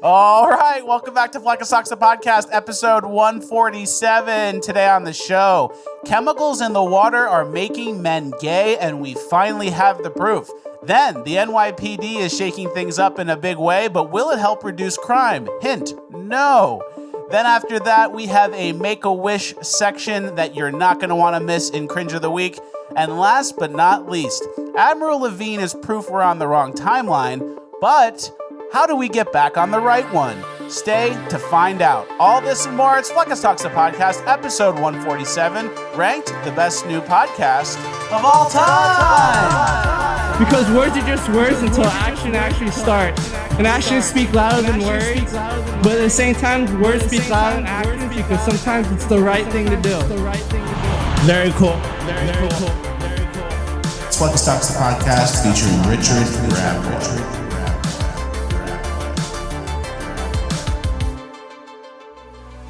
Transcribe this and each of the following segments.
All right, welcome back to Fleccas Talks, the podcast, episode 147. Today on the show, chemicals in the water are making men gay, and we finally have the proof. Then, the NYPD is shaking things up in a big way, but will it help reduce crime? Hint, no. Then after that, we have a Make-A-Wish section that you're not going to want to miss in Cringe of the Week. And last but not least, Admiral Levine is proof we're on the wrong timeline, but how do we get back on the right one? Stay to find out. All this and more, it's Fleccas Talks, the podcast, episode 147, ranked the best new podcast of all time. Because words are just words until action actually starts. And actions speak louder than words. But at the same time, words speak louder than actions because sometimes it's the right thing to do. Very cool. Very cool. It's Fleccas Talks, the podcast, featuring Richard Grab.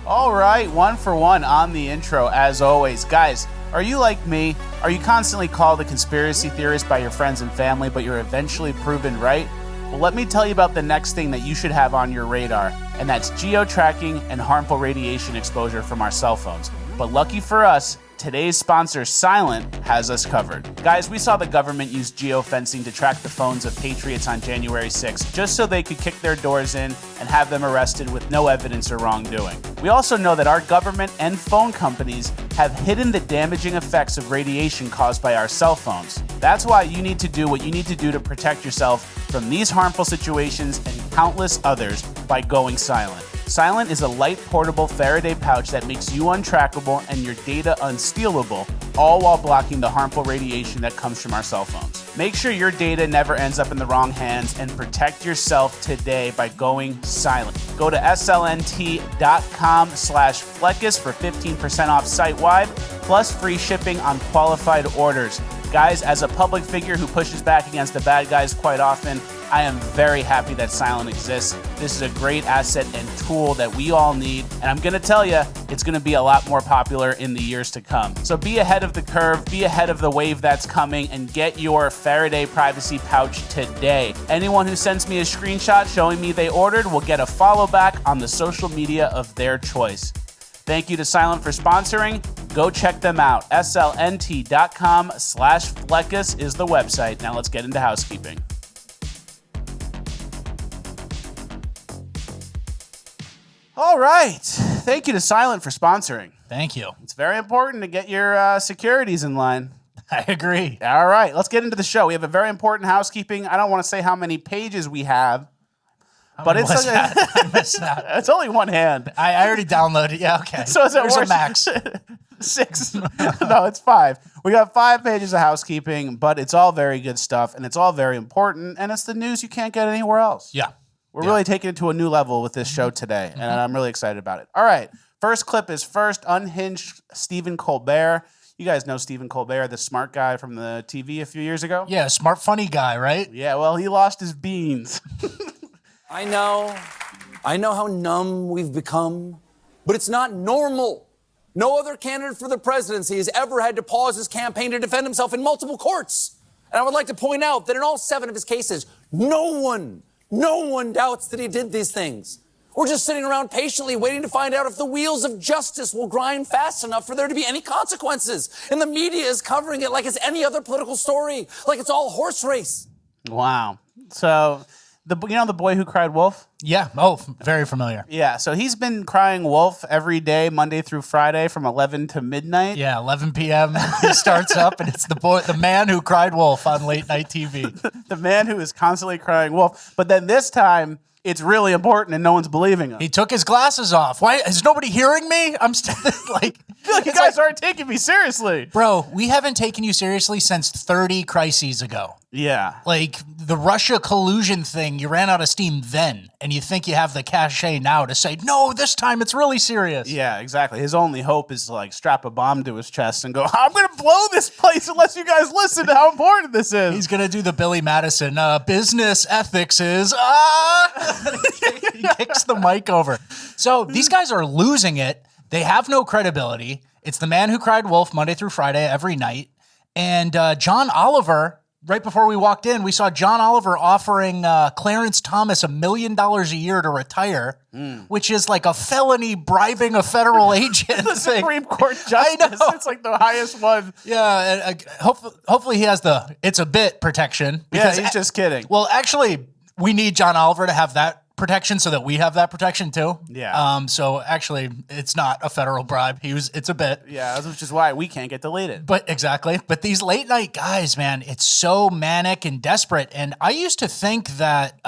All right, one for one on the intro, as always. Guys, are you like me? Are you constantly called a conspiracy theorist by your friends and family, but you're eventually proven right? Well, let me tell you about the next thing that you should have on your radar, and that's geo-tracking and harmful radiation exposure from our cell phones. But lucky for us, today's sponsor, Silent, has us covered. Guys, we saw the government use geofencing to track the phones of patriots on January 6th, just so they could kick their doors in and have them arrested with no evidence or wrongdoing. We also know that our government and phone companies have hidden the damaging effects of radiation caused by our cell phones. That's why you need to do what you need to do to protect yourself from these harmful situations and countless others by going silent. Silent is a light, portable Faraday pouch that makes you untrackable and your data unstealable, all while blocking the harmful radiation that comes from our cell phones. Make sure your data never ends up in the wrong hands and protect yourself today by going silent. Go to slnt.com/Fleccas for 15% off site-wide, plus free shipping on qualified orders. Guys, as a public figure who pushes back against the bad guys quite often, I am very happy that Silent exists. This is a great asset and tool that we all need, and I'm going to tell you, it's going to be a lot more popular in the years to come. So be ahead of the curve, be ahead of the wave that's coming, and get your Faraday privacy pouch today. Anyone who sends me a screenshot showing me they ordered will get a follow back on the social media of their choice. Thank you to Silent for sponsoring. Go check them out. slnt.com/Fleccas is the website. Now let's get into housekeeping. All right. Thank you to Silent for sponsoring. Thank you. It's very important to get your securities in line. I agree. All right. Let's get into the show. We have a very important housekeeping. I don't want to say how many pages we have, but it's I missed that. It's only one hand. I already downloaded. Yeah, okay. So is it There's a worse? max. 6. No, it's 5. We got 5 pages of housekeeping, but it's all very good stuff, and it's all very important, and it's the news you can't get anywhere else. Yeah. We're really taking it to a new level with this show today, and I'm really excited about it. All right. First clip is unhinged Stephen Colbert. You guys know Stephen Colbert, the smart guy from the TV a few years ago? Yeah, smart, funny guy, right? Yeah, well, he lost his beans. I know how numb we've become, but it's not normal. No other candidate for the presidency has ever had to pause his campaign to defend himself in multiple courts. And I would like to point out that in all 7 of his cases, no one doubts that he did these things. We're just sitting around patiently waiting to find out if the wheels of justice will grind fast enough for there to be any consequences. And the media is covering it like it's any other political story, like it's all horse race. Wow. So, the boy who cried wolf? Yeah. Oh, very familiar. Yeah, so he's been crying wolf every day, Monday through Friday, from 11 to midnight. Yeah, 11 p.m. He starts up, and it's the man who cried wolf on late night TV. The man who is constantly crying wolf. But then this time, it's really important, and no one's believing him. He took his glasses off. Why is nobody hearing me? I'm still like, I feel like you guys aren't taking me seriously. Bro, we haven't taken you seriously since 30 crises ago. Yeah. Like, the Russia collusion thing, you ran out of steam then, and you think you have the cachet now to say, no, this time it's really serious. Yeah, exactly. His only hope is to, like, strap a bomb to his chest and go, I'm going to blow this place unless you guys listen to how important this is. He's going to do the Billy Madison, business ethics is, He kicks the mic over. So these guys are losing it. They have no credibility. It's the man who cried wolf Monday through Friday every night. And John Oliver right before we walked in, we saw John Oliver offering Clarence Thomas $1 million a year to retire, which is like a felony bribing a federal agent. The Supreme Court justice. It's like the highest one. Yeah, and, hopefully he has the "it's a bit" protection. Yeah, he's just kidding. Well, actually, we need John Oliver to have that protection so that we have that protection too. Yeah. So actually, it's not a federal bribe. It's a bit. Yeah, which is why we can't get deleted. But exactly. But these late night guys, man, it's so manic and desperate. And I used to think that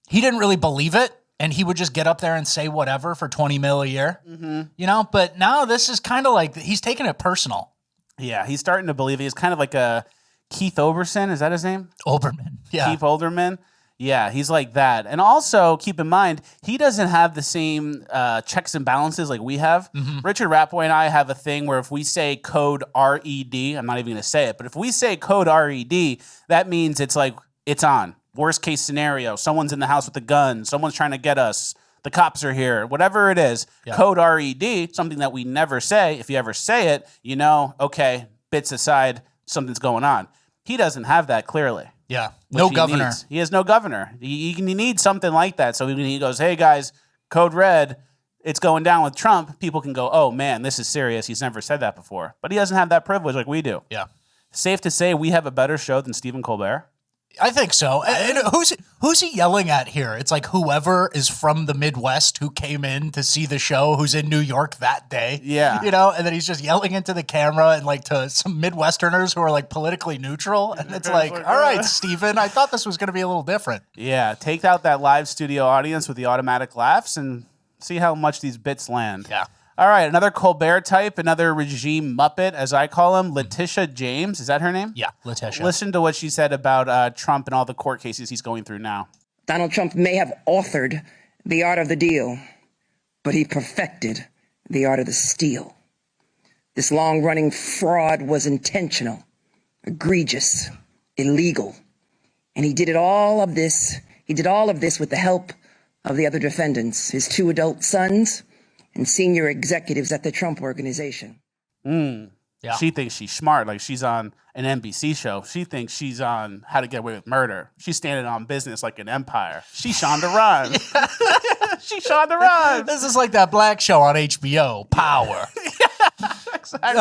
he didn't really believe it, and he would just get up there and say whatever for 20 mil a year. You know. But now this is kind of like he's taking it personal. Yeah, he's starting to believe it. He's kind of like a Keith Olbermann. Is that his name? Olbermann. Yeah. Keith Olbermann. Yeah, he's like that. And also, keep in mind, he doesn't have the same checks and balances like we have. Richard Rappaway and I have a thing where if we say code RED, I'm not even going to say it, but if we say code RED, that means it's like, it's on. Worst case scenario, someone's in the house with a gun, someone's trying to get us, the cops are here, whatever it is, code RED, something that we never say. If you ever say it, you know, okay, bits aside, something's going on. He doesn't have that clearly. Yeah, no governor. Needs. He has no governor. He needs something like that. So he goes, hey, guys, code red, it's going down with Trump. People can go, oh, man, this is serious. He's never said that before. But he doesn't have that privilege like we do. Yeah. Safe to say we have a better show than Stephen Colbert. I think so. And who's he yelling at here? It's like whoever is from the Midwest who came in to see the show, who's in New York that day. Yeah. You know, and then he's just yelling into the camera and like to some Midwesterners who are like politically neutral. And it's like, all right, Stephen, I thought this was going to be a little different. Yeah. Take out that live studio audience with the automatic laughs and see how much these bits land. Yeah. All right, another Colbert type, another regime muppet, as I call him, Letitia James. Is that her name? Yeah, Letitia. Listen to what she said about Trump and all the court cases he's going through now. Donald Trump may have authored the art of the deal, but he perfected the art of the steal. This long-running fraud was intentional, egregious, illegal, and he did all of this with the help of the other defendants, his 2 adult sons, and senior executives at the Trump Organization. Yeah. She thinks she's smart, like she's on an NBC show. She thinks she's on How to Get Away with Murder. She's standing on business like an empire. She's Shonda Rhimes. She's Shonda Rhimes. This is like that black show on HBO, Power. Exactly.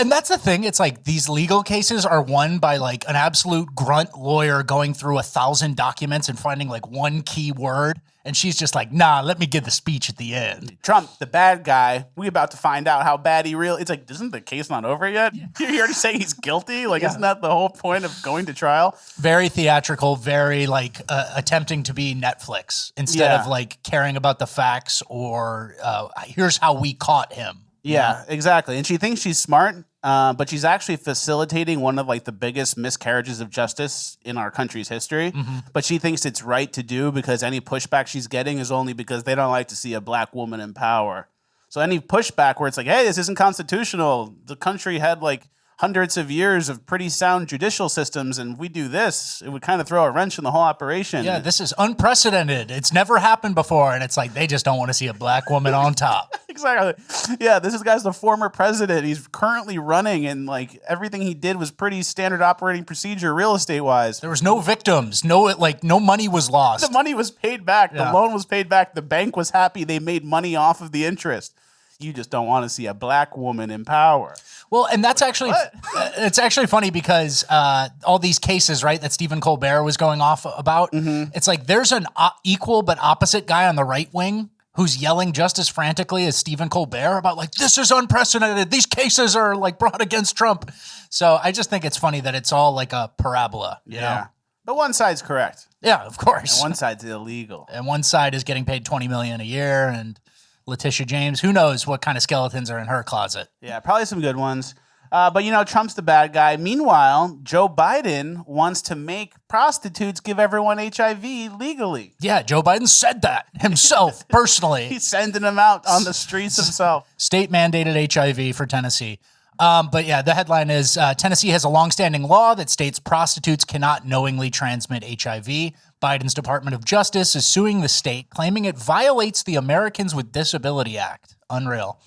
And that's the thing. It's like these legal cases are won by like an absolute grunt lawyer going through 1,000 documents and finding like one key word. And she's just like, nah, let me give the speech at the end. Trump, the bad guy, we about to find out how bad he really... It's like, isn't the case not over yet? You're already saying he's guilty? Like, isn't that the whole point of going to trial? Very theatrical, very like attempting to be Netflix instead of like caring about the facts or here's how we caught him. Yeah, exactly. And she thinks she's smart, but she's actually facilitating one of like the biggest miscarriages of justice in our country's history. But she thinks it's right to do because any pushback she's getting is only because they don't like to see a black woman in power. So any pushback where it's like, hey, this isn't constitutional. The country had like hundreds of years of pretty sound judicial systems, and we do this, it would kind of throw a wrench in the whole operation. Yeah, this is unprecedented. It's never happened before, and it's like they just don't want to see a black woman on top. Exactly. Yeah, this guy's the former president. He's currently running, and like everything he did was pretty standard operating procedure real estate wise. There was no victims. No money was lost. The money was paid back. Yeah. The loan was paid back. The bank was happy. They made money off of the interest. You just don't want to see a black woman in power. Well, and that's actually it's actually funny because all these cases, right, that Stephen Colbert was going off about, it's like there's an equal but opposite guy on the right wing who's yelling just as frantically as Stephen Colbert about like, this is unprecedented. These cases are like brought against Trump. So I just think it's funny that it's all like a parabola. You know? But one side's correct. Yeah, of course. And one side's illegal. And one side is getting paid $20 million a year, and Letitia James, who knows what kind of skeletons are in her closet. Yeah, probably some good ones. But, you know, Trump's the bad guy. Meanwhile, Joe Biden wants to make prostitutes give everyone HIV legally. Yeah, Joe Biden said that himself, personally. He's sending them out on the streets himself. State-mandated HIV for Tennessee. But yeah, the headline is Tennessee has a longstanding law that states prostitutes cannot knowingly transmit HIV. Biden's Department of Justice is suing the state, claiming it violates the Americans with Disability Act. Unreal.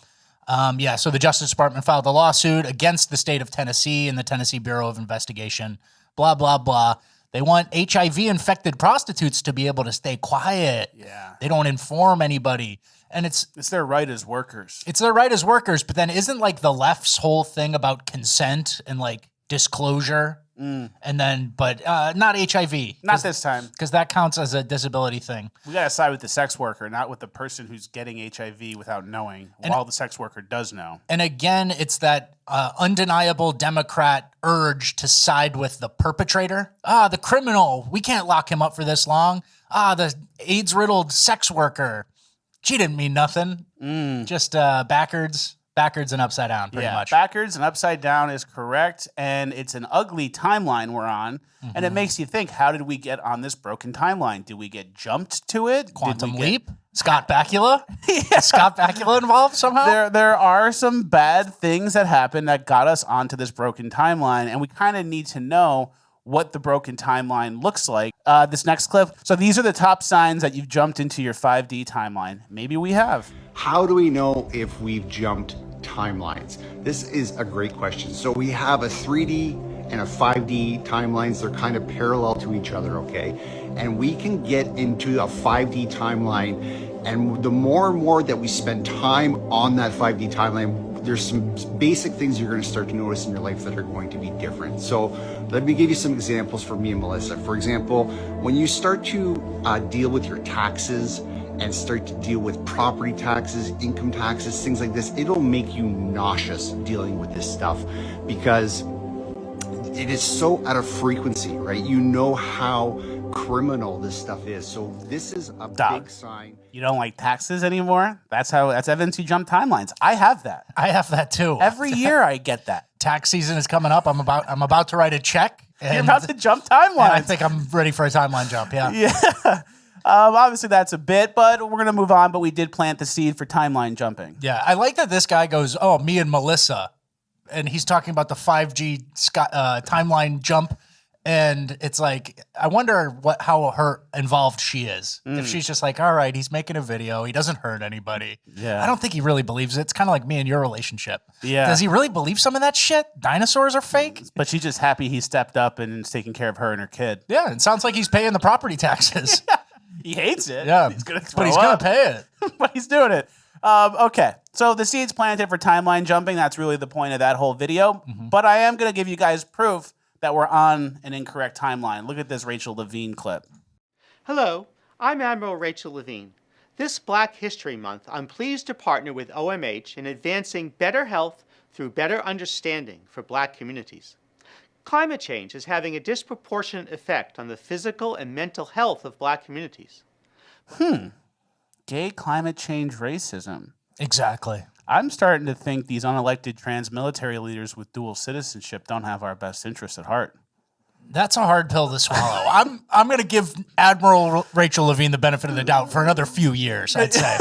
So the Justice Department filed a lawsuit against the state of Tennessee and the Tennessee Bureau of Investigation, blah, blah, blah. They want HIV-infected prostitutes to be able to stay quiet. Yeah. They don't inform anybody. And it's their right as workers. It's their right as workers, but then isn't like the left's whole thing about consent and like disclosure? And then, but not HIV. Not this time. Because that counts as a disability thing. We got to side with the sex worker, not with the person who's getting HIV without knowing, while the sex worker does know. And again, it's that undeniable Democrat urge to side with the perpetrator. The criminal, we can't lock him up for this long. The AIDS-riddled sex worker. She didn't mean nothing. Just backwards and upside down, pretty much. Backwards and upside down is correct, and it's an ugly timeline we're on, and it makes you think, how did we get on this broken timeline? Did we get jumped to it? Quantum leap? Scott Bakula? Is Scott Bakula involved somehow? There are some bad things that happened that got us onto this broken timeline, and we kind of need to know what the broken timeline looks like. This next clip. So these are the top signs that you've jumped into your 5D timeline. Maybe we have. How do we know if we've jumped timelines? This is a great question. So we have a 3D and a 5D timelines. They're kind of parallel to each other, okay? And we can get into a 5D timeline, and the more and more that we spend time on that 5D timeline, there's some basic things you're going to start to notice in your life that are going to be different. So let me give you some examples for me and Melissa. For example, when you start to deal with your taxes and start to deal with property taxes, income taxes, things like this, it'll make you nauseous dealing with this stuff because it is so out of frequency, right? You know how criminal this stuff is. So this is a big sign. You don't like taxes anymore? That's evidence you jump timelines. I have that. I have that too. Every year I get that. Tax season is coming up. I'm about to write a check. You're about to jump timelines. I think I'm ready for a timeline jump. Yeah. Yeah. Obviously that's a bit, but we're going to move on. But we did plant the seed for timeline jumping. Yeah. I like that this guy goes, oh, me and Melissa. And he's talking about the 5G timeline jump. And it's like, I wonder how her involved she is. If she's just like, all right, he's making a video. He doesn't hurt anybody. Yeah. I don't think he really believes it. It's kind of like me and your relationship. Yeah. Does he really believe some of that shit? Dinosaurs are fake? But she's just happy he stepped up and is taking care of her and her kid. Yeah. It sounds like he's paying the property taxes. He hates it. Yeah. He's going to pay it. But he's doing it. Okay. So the seed's planted for timeline jumping. That's really the point of that whole video. But I am going to give you guys proof that we're on an incorrect timeline. Look at this Rachel Levine clip. Hello, I'm Admiral Rachel Levine. This Black History Month, I'm pleased to partner with OMH in advancing better health through better understanding for Black communities. Climate change is having a disproportionate effect on the physical and mental health of Black communities. Gay climate change racism. Exactly. I'm starting to think these unelected trans military leaders with dual citizenship don't have our best interests at heart. That's a hard pill to swallow. I'm going to give Admiral Rachel Levine the benefit of the doubt for another few years, I'd say.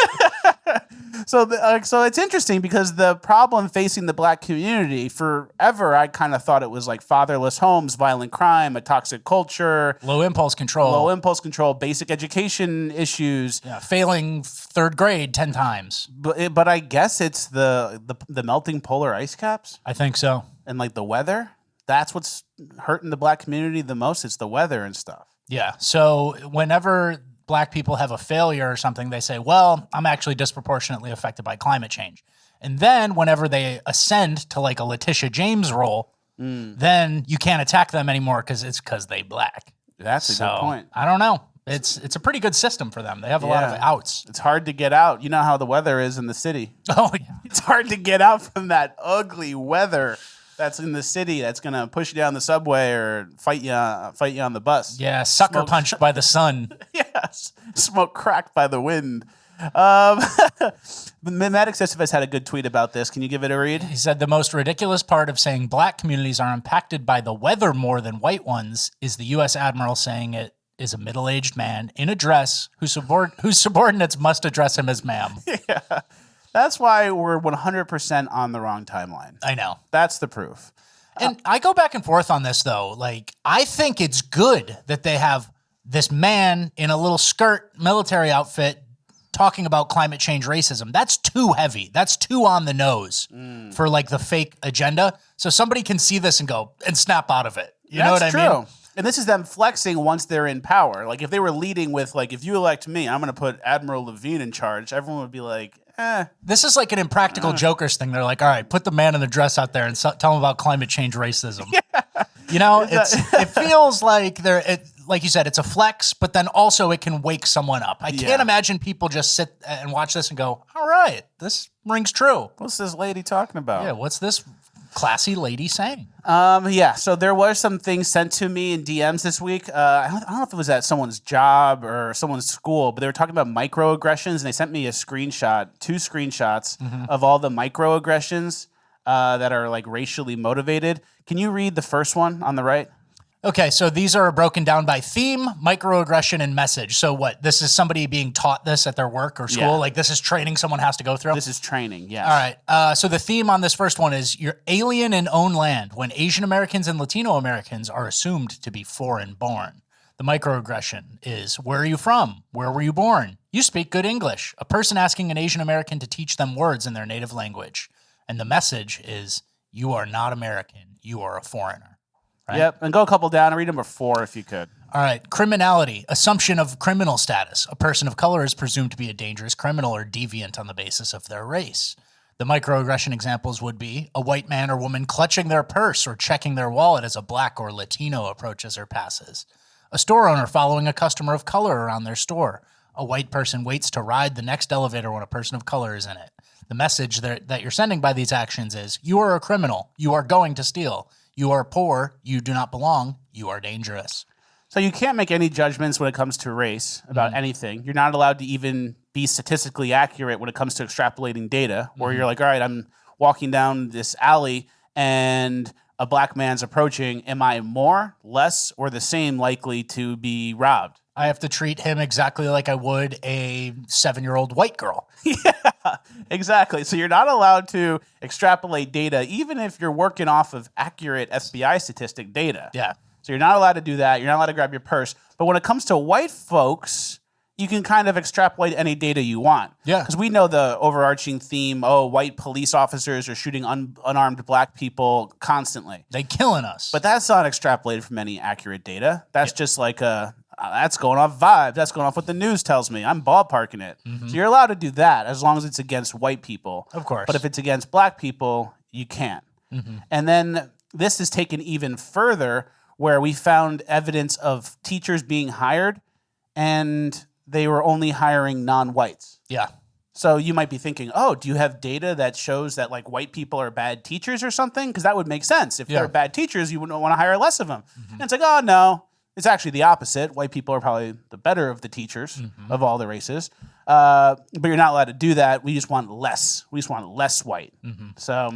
So it's interesting because the problem facing the Black community forever, I kind of thought it was like fatherless homes, violent crime, a toxic culture, low impulse control, basic education issues, failing third grade 10 times. But I guess it's the melting polar ice caps. I think so. And like the weather. That's what's hurting the Black community the most. It's the weather and stuff. Yeah. So whenever Black people have a failure or something, they say, well, I'm actually disproportionately affected by climate change. And then whenever they ascend to like a Letitia James role, then you can't attack them anymore because they Black. That's a good point. I don't know. It's a pretty good system for them. They have a lot of outs. It's hard to get out. You know how the weather is in the city. Oh, yeah. It's hard to get out from that ugly weather that's in the city that's going to push you down the subway or fight you on the bus. Yeah, sucker punched by the sun. Yes, smoke cracked by the wind. MANIC has had a good tweet about this. Can you give it a read? He said the most ridiculous part of saying Black communities are impacted by the weather more than white ones is the U.S. Admiral saying it is a middle-aged man in a dress whose subordinates must address him as ma'am. Yeah. That's why we're 100% on the wrong timeline. I know. That's the proof. And I go back and forth on this, though. Like, I think it's good that they have this man in a little skirt military outfit talking about climate change racism. That's too heavy. That's too on the nose for, like, the fake agenda. So somebody can see this and go and snap out of it. You know what I mean? And this is them flexing once they're in power. Like if they were leading with like, if you elect me, I'm going to put Admiral Levine in charge. Everyone would be like, This is like an Impractical Jokers thing. They're like, all right, put the man in the dress out there and tell him about climate change racism. Yeah. You know, it feels like like you said, it's a flex, but then also it can wake someone up. I can't imagine people just sit and watch this and go, all right, this rings true. What's this lady talking about? Yeah, what's this classy lady saying? So there were some things sent to me in DMs this week. I don't know if it was at someone's job or someone's school, but they were talking about microaggressions, and they sent me two screenshots of all the microaggressions that are like racially motivated. Can you read the first one on the right? Okay, so these are broken down by theme, microaggression, and message. So what? This is somebody being taught this at their work or school? Yeah. Like this is training someone has to go through? This is training, yes. All right, so the theme on this first one is you're alien in own land when Asian Americans and Latino Americans are assumed to be foreign born. The microaggression is, where are you from? Where were you born? You speak good English. A person asking an Asian American to teach them words in their native language. And the message is, you are not American. You are a foreigner. Right? Yep, and go a couple down and read number 4 if you could. All right, criminality, assumption of criminal status. A person of color is presumed to be a dangerous criminal or deviant on the basis of their race. The microaggression examples would be a white man or woman clutching their purse or checking their wallet as a black or Latino approaches or passes. A store owner following a customer of color around their store. A white person waits to ride the next elevator when a person of color is in it. The message that you're sending by these actions is, you are a criminal. You are going to steal. You are poor, you do not belong, you are dangerous. So you can't make any judgments when it comes to race about anything. You're not allowed to even be statistically accurate when it comes to extrapolating data, where you're like, all right, I'm walking down this alley and a black man's approaching. Am I more, less, or the same likely to be robbed? I have to treat him exactly like I would a 7-year-old white girl. Yeah, exactly. So you're not allowed to extrapolate data, even if you're working off of accurate FBI statistic data. Yeah. So you're not allowed to do that. You're not allowed to grab your purse. But when it comes to white folks, you can kind of extrapolate any data you want. Yeah. Because we know the overarching theme, white police officers are shooting unarmed black people constantly. They killing us. But that's not extrapolated from any accurate data. That's just like that's going off vibe. That's going off what the news tells me. I'm ballparking it. So you're allowed to do that as long as it's against white people. Of course. But if it's against black people, you can't. And then this is taken even further, where we found evidence of teachers being hired and they were only hiring non-whites. Yeah. So you might be thinking, do you have data that shows that like white people are bad teachers or something? Because that would make sense. If they're bad teachers, you wouldn't want to hire less of them. And it's like, no. It's actually the opposite. White people are probably the better of the teachers of all the races. But you're not allowed to do that. We just want less. We just want less white. So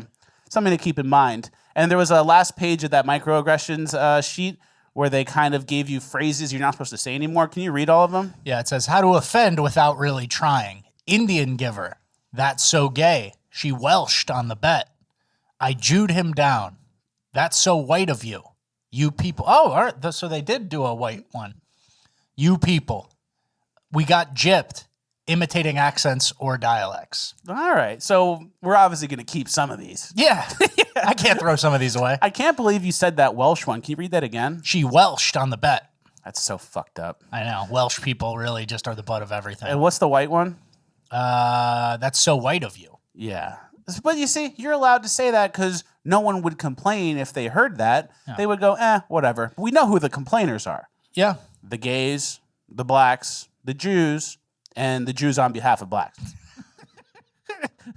something to keep in mind. And there was a last page of that microaggressions sheet where they kind of gave you phrases you're not supposed to say anymore. Can you read all of them? Yeah, it says, how to offend without really trying. Indian giver. That's so gay. She Welshed on the bet. I Jewed him down. That's so white of you. You people. Oh, all right. So they did do a white one. You people. We got gypped, imitating accents or dialects. All right. So we're obviously going to keep some of these. Yeah. I can't throw some of these away. I can't believe you said that Welsh one. Can you read that again? She Welshed on the bet. That's so fucked up. I know. Welsh people really just are the butt of everything. And what's the white one? That's so white of you. Yeah. But you see, you're allowed to say that because no one would complain if they heard that. Yeah. They would go, whatever. We know who the complainers are. Yeah. The gays, the blacks, the Jews, and the Jews on behalf of blacks.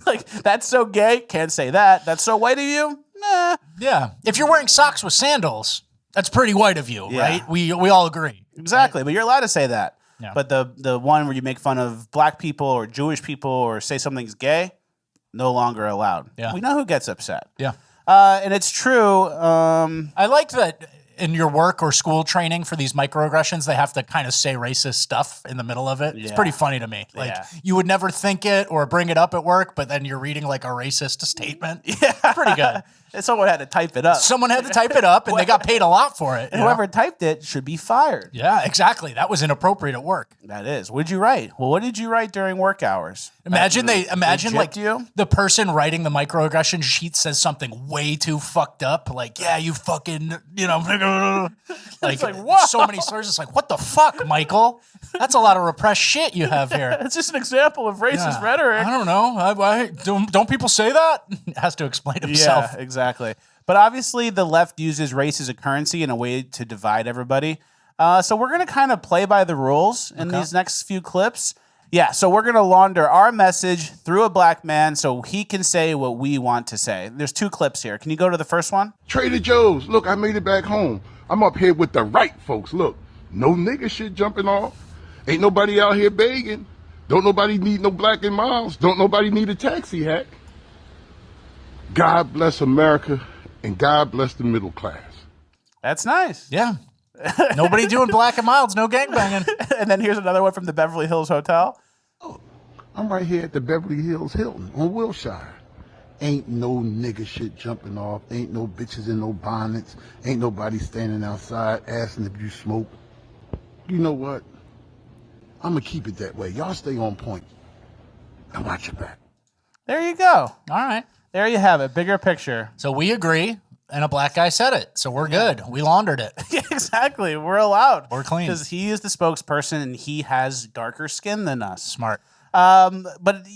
Like, that's so gay. Can't say that. That's so white of you. Nah. Yeah. If you're wearing socks with sandals, that's pretty white of you, right? We all agree. Exactly. Right? But you're allowed to say that. Yeah. But the one where you make fun of black people or Jewish people or say something's gay, no longer allowed. Yeah. We know who gets upset. Yeah. And it's true. I like that in your work or school training for these microaggressions, they have to kind of say racist stuff in the middle of it. Yeah. It's pretty funny to me. Like you would never think it or bring it up at work, but then you're reading like a racist statement. Yeah. Pretty good. Someone had to type it up. Someone had to type it up, and they got paid a lot for it. And whoever typed it should be fired. Yeah, exactly. That was inappropriate at work. That is. What did you write? Well, what did you write during work hours? Imagine like you? The person writing the microaggression sheet says something way too fucked up, like, yeah, you fucking, like whoa. so many slurs. It's like, what the fuck, Michael? That's a lot of repressed shit you have here. It's just an example of racist rhetoric. I don't know. Don't people say that? Has to explain himself. Yeah, exactly. But obviously, the left uses race as a currency in a way to divide everybody. So we're going to kind of play by the rules in these next few clips. Yeah, so we're going to launder our message through a black man so he can say what we want to say. There's 2 clips here. Can you go to the first one? Trader Joe's. Look, I made it back home. I'm up here with the right folks. Look, no nigga shit jumping off. Ain't nobody out here begging. Don't nobody need no black and miles. Don't nobody need a taxi hack. God bless America and God bless the middle class. That's nice. Yeah. Nobody doing black and milds, no gangbanging. And then here's another one from the Beverly Hills Hotel. Oh, I'm right here at the Beverly Hills Hilton on Wilshire. Ain't no nigga shit jumping off. Ain't no bitches in no bonnets. Ain't nobody standing outside asking if you smoke. You know what? I'm going to keep it that way. Y'all stay on point. Now watch your back. There you go. All right. There you have it. Bigger picture. So we agree, and a black guy said it. So we're good. We laundered it. Yeah, exactly. We're allowed. We're clean. Because he is the spokesperson and he has darker skin than us. Smart. But,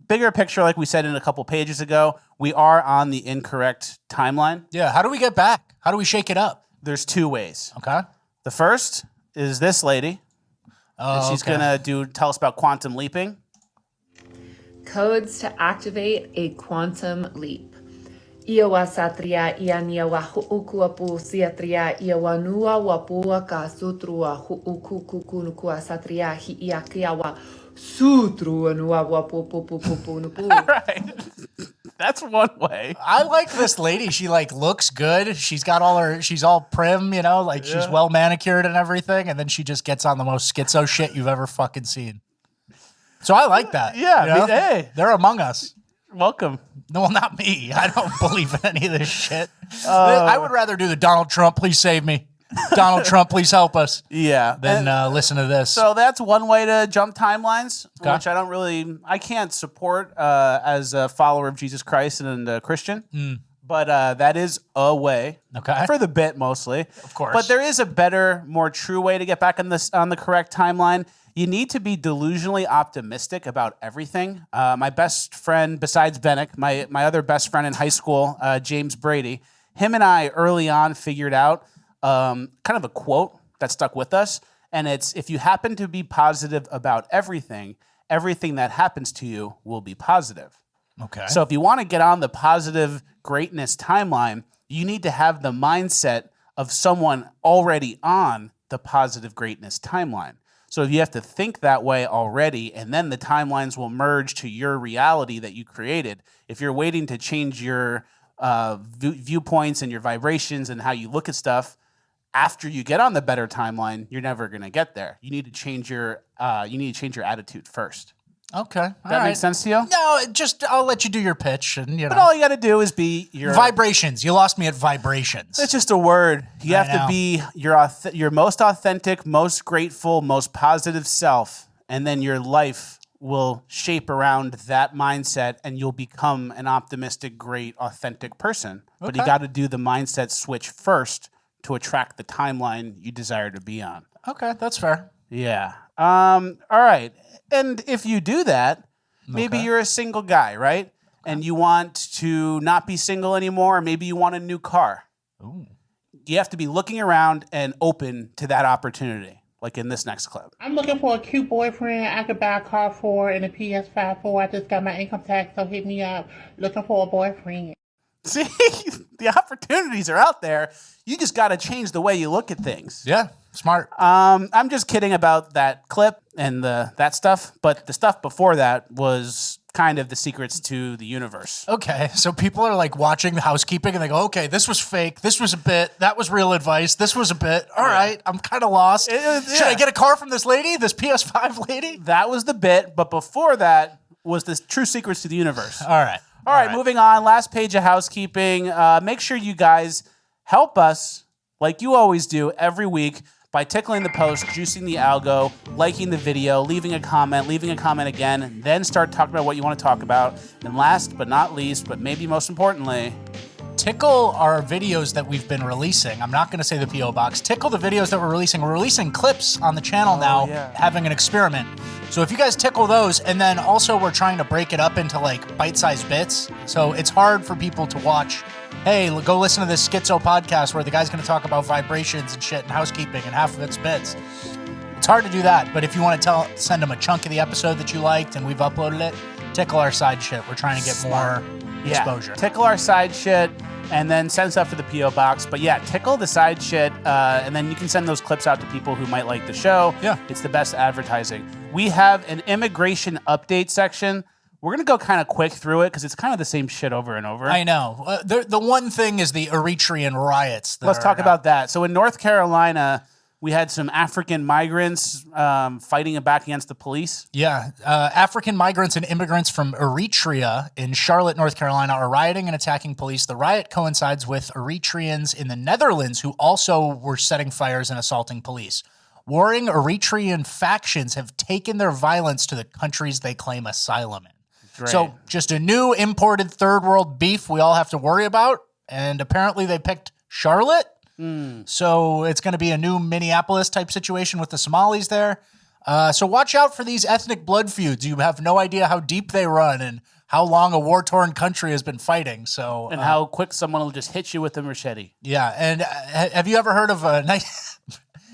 bigger picture, like we said in a couple pages ago, we are on the incorrect timeline. Yeah. How do we get back? How do we shake it up? There's 2 ways. Okay. The first is this lady. Oh, and she's going to tell us about quantum leaping. Codes to activate a quantum leap. Iawa satria iania wa huukuapu siatria iawa nua wapua ka sutrua huukukukukua satria hi iakiawa sutrua nua wapu. All right. That's one way. I like this lady. She looks good. She's got she's all prim, she's well manicured and everything. And then she just gets on the most schizo shit you've ever fucking seen. So I like that. Yeah. Hey, they're among us. Welcome. No, well, not me. I don't believe in any of this shit. I would rather do the Donald Trump, please save me. Donald Trump, please help us. Yeah. Than listen to this. So that's one way to jump timelines, Okay. which I can't support as a follower of Jesus Christ and a Christian. But that is a way. Okay. For the bit, mostly. Of course. But there is a better, more true way to get back on the correct timeline. You need to be delusionally optimistic about everything. My best friend, besides Bennick, my other best friend in high school, James Brady, him and I early on figured out kind of a quote that stuck with us. And it's, if you happen to be positive about everything that happens to you will be positive. Okay. So if you want to get on the positive greatness timeline, you need to have the mindset of someone already on the positive greatness timeline. So if you have to think that way already, and then the timelines will merge to your reality that you created. If you're waiting to change your viewpoints and your vibrations and how you look at stuff after you get on the better timeline, you're never going to get there. You need to change your attitude first. Okay. That makes sense to you? No, I'll let you do your pitch, and But all you got to do is be your vibrations. You lost me at vibrations. It's just a word. You have to be your most authentic, most grateful, most positive self, and then your life will shape around that mindset, and you'll become an optimistic, great, authentic person. But you got to do the mindset switch first to attract the timeline you desire to be on. Okay, that's fair. Yeah. All right. And if you do that, maybe you're a single guy, right? And you want to not be single anymore, or maybe you want a new car. Ooh. You have to be looking around and open to that opportunity, like in this next clip. I'm looking for a cute boyfriend I could buy a car for and a PS5 for. I just got my income tax, so hit me up. Looking for a boyfriend. See, the opportunities are out there. You just got to change the way you look at things. Yeah, smart. I'm just kidding about that clip and that stuff, but the stuff before that was kind of the secrets to the universe. Okay, so people are like watching the Housekeeping and they go, okay, this was fake. This was a bit. That was real advice. This was a bit. All right, I'm kind of lost. Should I get a car from this lady, this PS5 lady? That was the bit, but before that was the true secrets to the universe. All right. All right, moving on. Last page of housekeeping. Make sure you guys help us, like you always do every week, by tickling the post, juicing the algo, liking the video, leaving a comment again, and then start talking about what you want to talk about. And last but not least, but maybe most importantly, tickle our videos that we've been releasing. I'm not going to say the P.O. Box. Tickle the videos that we're releasing. We're releasing clips on the channel now, having an experiment. So if you guys tickle those, and then also we're trying to break it up into like bite-sized bits. So it's hard for people to watch. Hey, go listen to this Schizo podcast where the guy's going to talk about vibrations and shit and housekeeping and half of it's bits. It's hard to do that, but if you want to send them a chunk of the episode that you liked and we've uploaded it, tickle our side shit. We're trying to get more exposure. Tickle our side shit and then send stuff to the P.O. Box. But yeah, tickle the side shit and then you can send those clips out to people who might like the show. Yeah. It's the best advertising. We have an immigration update section. We're going to go kind of quick through it because it's kind of the same shit over and over. I know. The one thing is the Eritrean riots. Let's talk about that. So in North Carolina, we had some African migrants fighting back against the police. Yeah. African migrants and immigrants from Eritrea in Charlotte, North Carolina are rioting and attacking police. The riot coincides with Eritreans in the Netherlands who also were setting fires and assaulting police. Warring Eritrean factions have taken their violence to the countries they claim asylum in. Great. So just a new imported third world beef we all have to worry about. And apparently they picked Charlotte. So it's going to be a new Minneapolis type situation with the Somalis there. So watch out for these ethnic blood feuds. You have no idea how deep they run and how long a war-torn country has been fighting. So and how quick someone will just hit you with a machete. Yeah. And have you ever heard of a nice...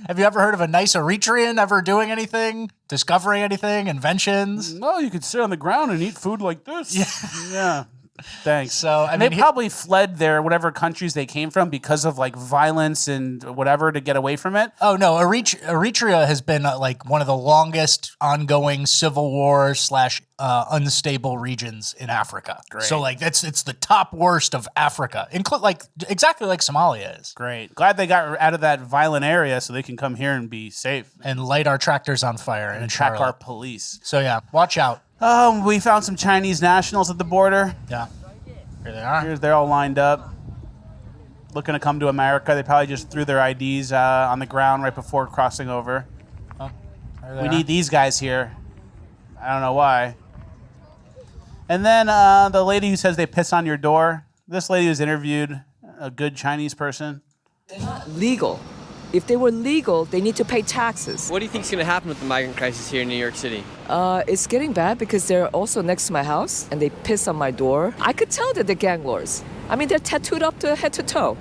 Have you ever heard of a nice Eritrean ever doing anything, discovering anything, inventions? No, you could sit on the ground and eat food like this. Yeah. Thanks. So I mean, they probably fled their whatever countries they came from because of like violence and whatever to get away from it. Oh no, Eritrea has been like one of the longest ongoing civil war / unstable regions in Africa. Great. So like it's the top worst of Africa, exactly like Somalia is. Great. Glad they got out of that violent area so they can come here and be safe and light our tractors on fire and attack our police. So yeah, watch out. We found some Chinese nationals at the border. Yeah. Here they are. They're all lined up, looking to come to America. They probably just threw their IDs on the ground right before crossing over. Oh, we need these guys here. I don't know why. And then the lady who says they piss on your door. This lady was interviewed, a good Chinese person. They're not legal. If they were legal, they need to pay taxes. What do you think is going to happen with the migrant crisis here in New York City? It's getting bad because they're also next to my house and they piss on my door. I could tell that they're gang lords. I mean, they're tattooed up to head to toe.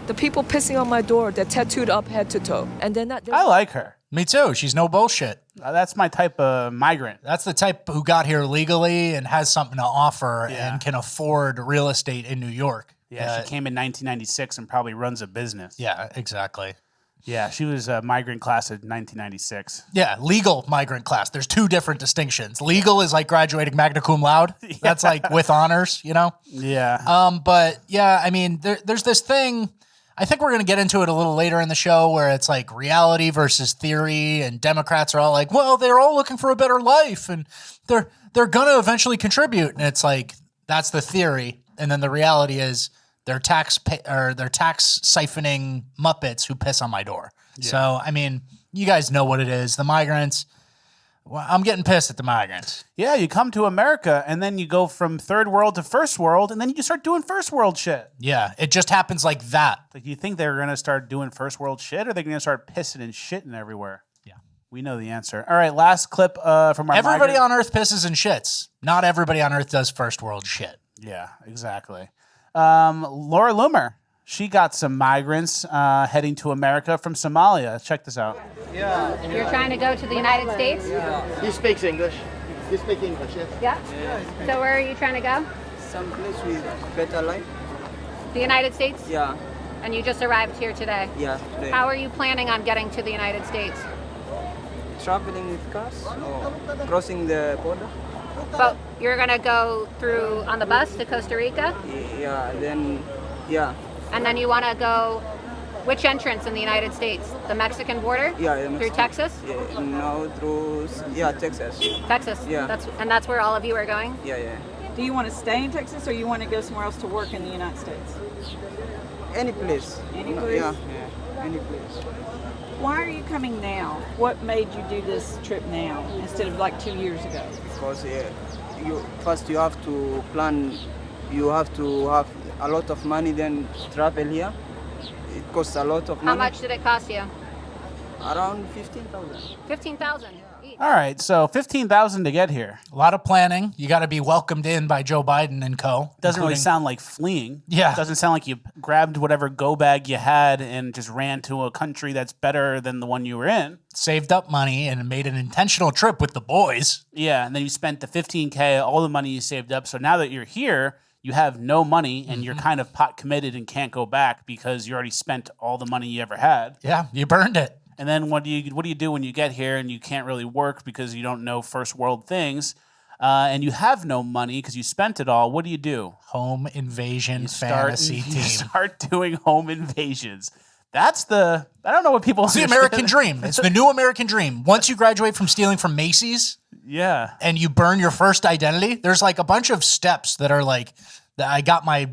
The people pissing on my door, they're tattooed up head to toe. And they're not... I like her. Me too. She's no bullshit. That's my type of migrant. That's the type who got here legally and has something to offer and can afford real estate in New York. Yeah, she came in 1996 and probably runs a business. Yeah, exactly. Yeah, she was a migrant class in 1996. Yeah, legal migrant class. There's two different distinctions. Legal is like graduating magna cum laude. Yeah. That's like with honors, you know? Yeah. But yeah, I mean, there's this thing, I think we're going to get into it a little later in the show where it's like reality versus theory and Democrats are all like, well, they're all looking for a better life and they're going to eventually contribute. And it's like, that's the theory. And then the reality is, they're tax siphoning Muppets who piss on my door. Yeah. So, I mean, you guys know what it is. The migrants, well, I'm getting pissed at the migrants. Yeah, you come to America and then you go from third world to first world and then you start doing first world shit. Yeah, it just happens like that. Like, you think they're going to start doing first world shit or they're going to start pissing and shitting everywhere? Yeah. We know the answer. All right, last clip from our Everybody on Earth pisses and shits. Not everybody on Earth does first world shit. Yeah, exactly. Laura Loomer, she got some migrants heading to America from Somalia. Check this out. Yeah. You're trying to go to the United States? Yeah. He speaks English. You speak English, yes? Yeah. So where are you trying to go? Some place with better life. The United States? Yeah. And you just arrived here today? Yeah, today. How are you planning on getting to the United States? Traveling with cars or crossing the border. But you're going to go through on the bus to Costa Rica? Yeah, then, yeah. And then you want to go, which entrance in the United States? The Mexican border? Yeah. Through Texas? Yeah, no, through, Texas. Texas? Yeah. That's where all of you are going? Yeah. Do you want to stay in Texas or you want to go somewhere else to work in the United States? Any place. Any place? Yeah, any place. Why are you coming now? What made you do this trip now instead of like 2 years ago? Because you have to plan, you have to have a lot of money then travel here. It costs a lot of money. How much did it cost you? Around 15,000. 15,000. All right, so 15,000 to get here. A lot of planning. You got to be welcomed in by Joe Biden and co. Doesn't really sound like fleeing. Yeah. Doesn't sound like you grabbed whatever go bag you had and just ran to a country that's better than the one you were in. Saved up money and made an intentional trip with the boys. Yeah, and then you spent the 15K, all the money you saved up. So now that you're here, you have no money and you're kind of pot committed and can't go back because you already spent all the money you ever had. Yeah, you burned it. And then what do you do when you get here and you can't really work because you don't know first world things, and you have no money because you spent it all? What do you do? Home invasion fantasy team. You start doing home invasions. I don't know what people. It's the American dream. It's the new American dream. Once you graduate from stealing from Macy's, yeah, and you burn your first identity, there's like a bunch of steps that are like, I got my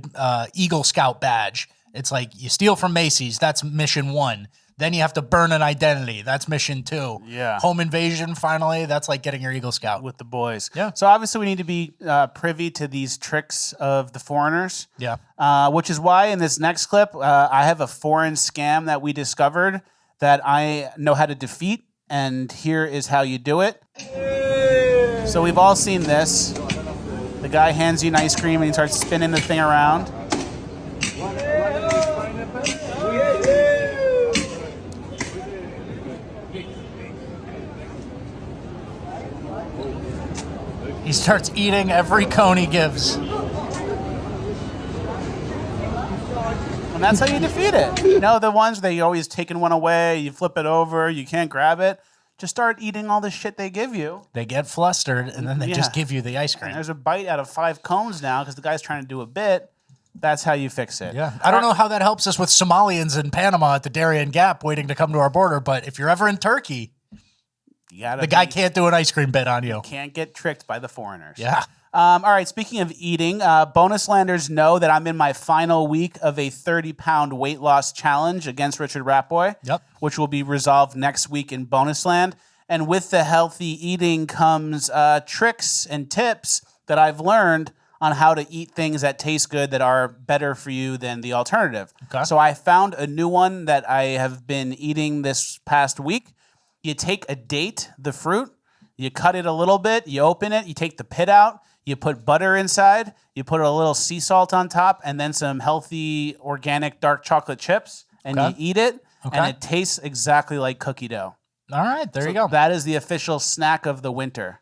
Eagle Scout badge. It's like you steal from Macy's. That's mission 1. Then you have to burn an identity. That's mission 2. Yeah. Home invasion, finally. That's like getting your Eagle Scout. With the boys. Yeah. So obviously we need to be privy to these tricks of the foreigners. Yeah. Which is why in this next clip, I have a foreign scam that we discovered that I know how to defeat. And here is how you do it. So we've all seen this. The guy hands you an ice cream and he starts spinning the thing around. He starts eating every cone he gives. And that's how you defeat it. You know, the ones where you're always taking one away, you flip it over, you can't grab it. Just start eating all the shit they give you. They get flustered, and then they just give you the ice cream. And there's a bite out of 5 cones now because the guy's trying to do a bit. That's how you fix it. Yeah. I don't know how that helps us with Somalians in Panama at the Darien Gap waiting to come to our border, but if you're ever in Turkey, the guy can't do an ice cream bit on you. Can't get tricked by the foreigners. Yeah. All right, speaking of eating, bonus landers know that I'm in my final week of a 30-pound weight loss challenge against Richard Ratboy, which will be resolved next week in bonus land. And with the healthy eating comes tricks and tips that I've learned on how to eat things that taste good that are better for you than the alternative. Okay. So I found a new one that I have been eating this past week. You take a date, the fruit, you cut it a little bit, you open it, you take the pit out, you put butter inside, you put a little sea salt on top, and then some healthy organic dark chocolate chips, and you eat it, and it tastes exactly like cookie dough. All right, there you go. That is the official snack of the winter.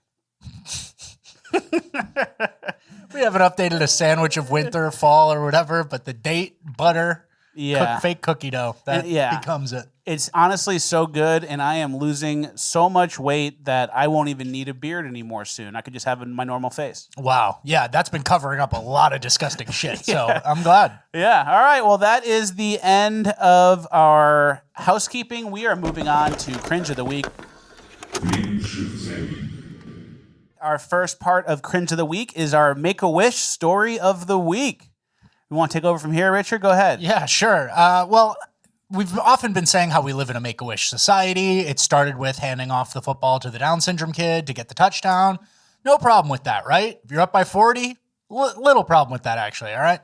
We haven't updated a sandwich of winter, fall, or whatever, but the date, butter, fake cookie dough, that becomes it. It's honestly so good, and I am losing so much weight that I won't even need a beard anymore soon. I could just have my normal face. Wow. Yeah, that's been covering up a lot of disgusting shit, so I'm glad. Yeah. All right. Well, that is the end of our housekeeping. We are moving on to Cringe of the Week. Our first part of Cringe of the Week is our Make-A-Wish story of the week. You want to take over from here, Richard? Go ahead. Yeah, sure. Well, we've often been saying how we live in a Make-A-Wish society. It started with handing off the football to the Down syndrome kid to get the touchdown. No problem with that, right? If you're up by 40, little problem with that, actually, all right?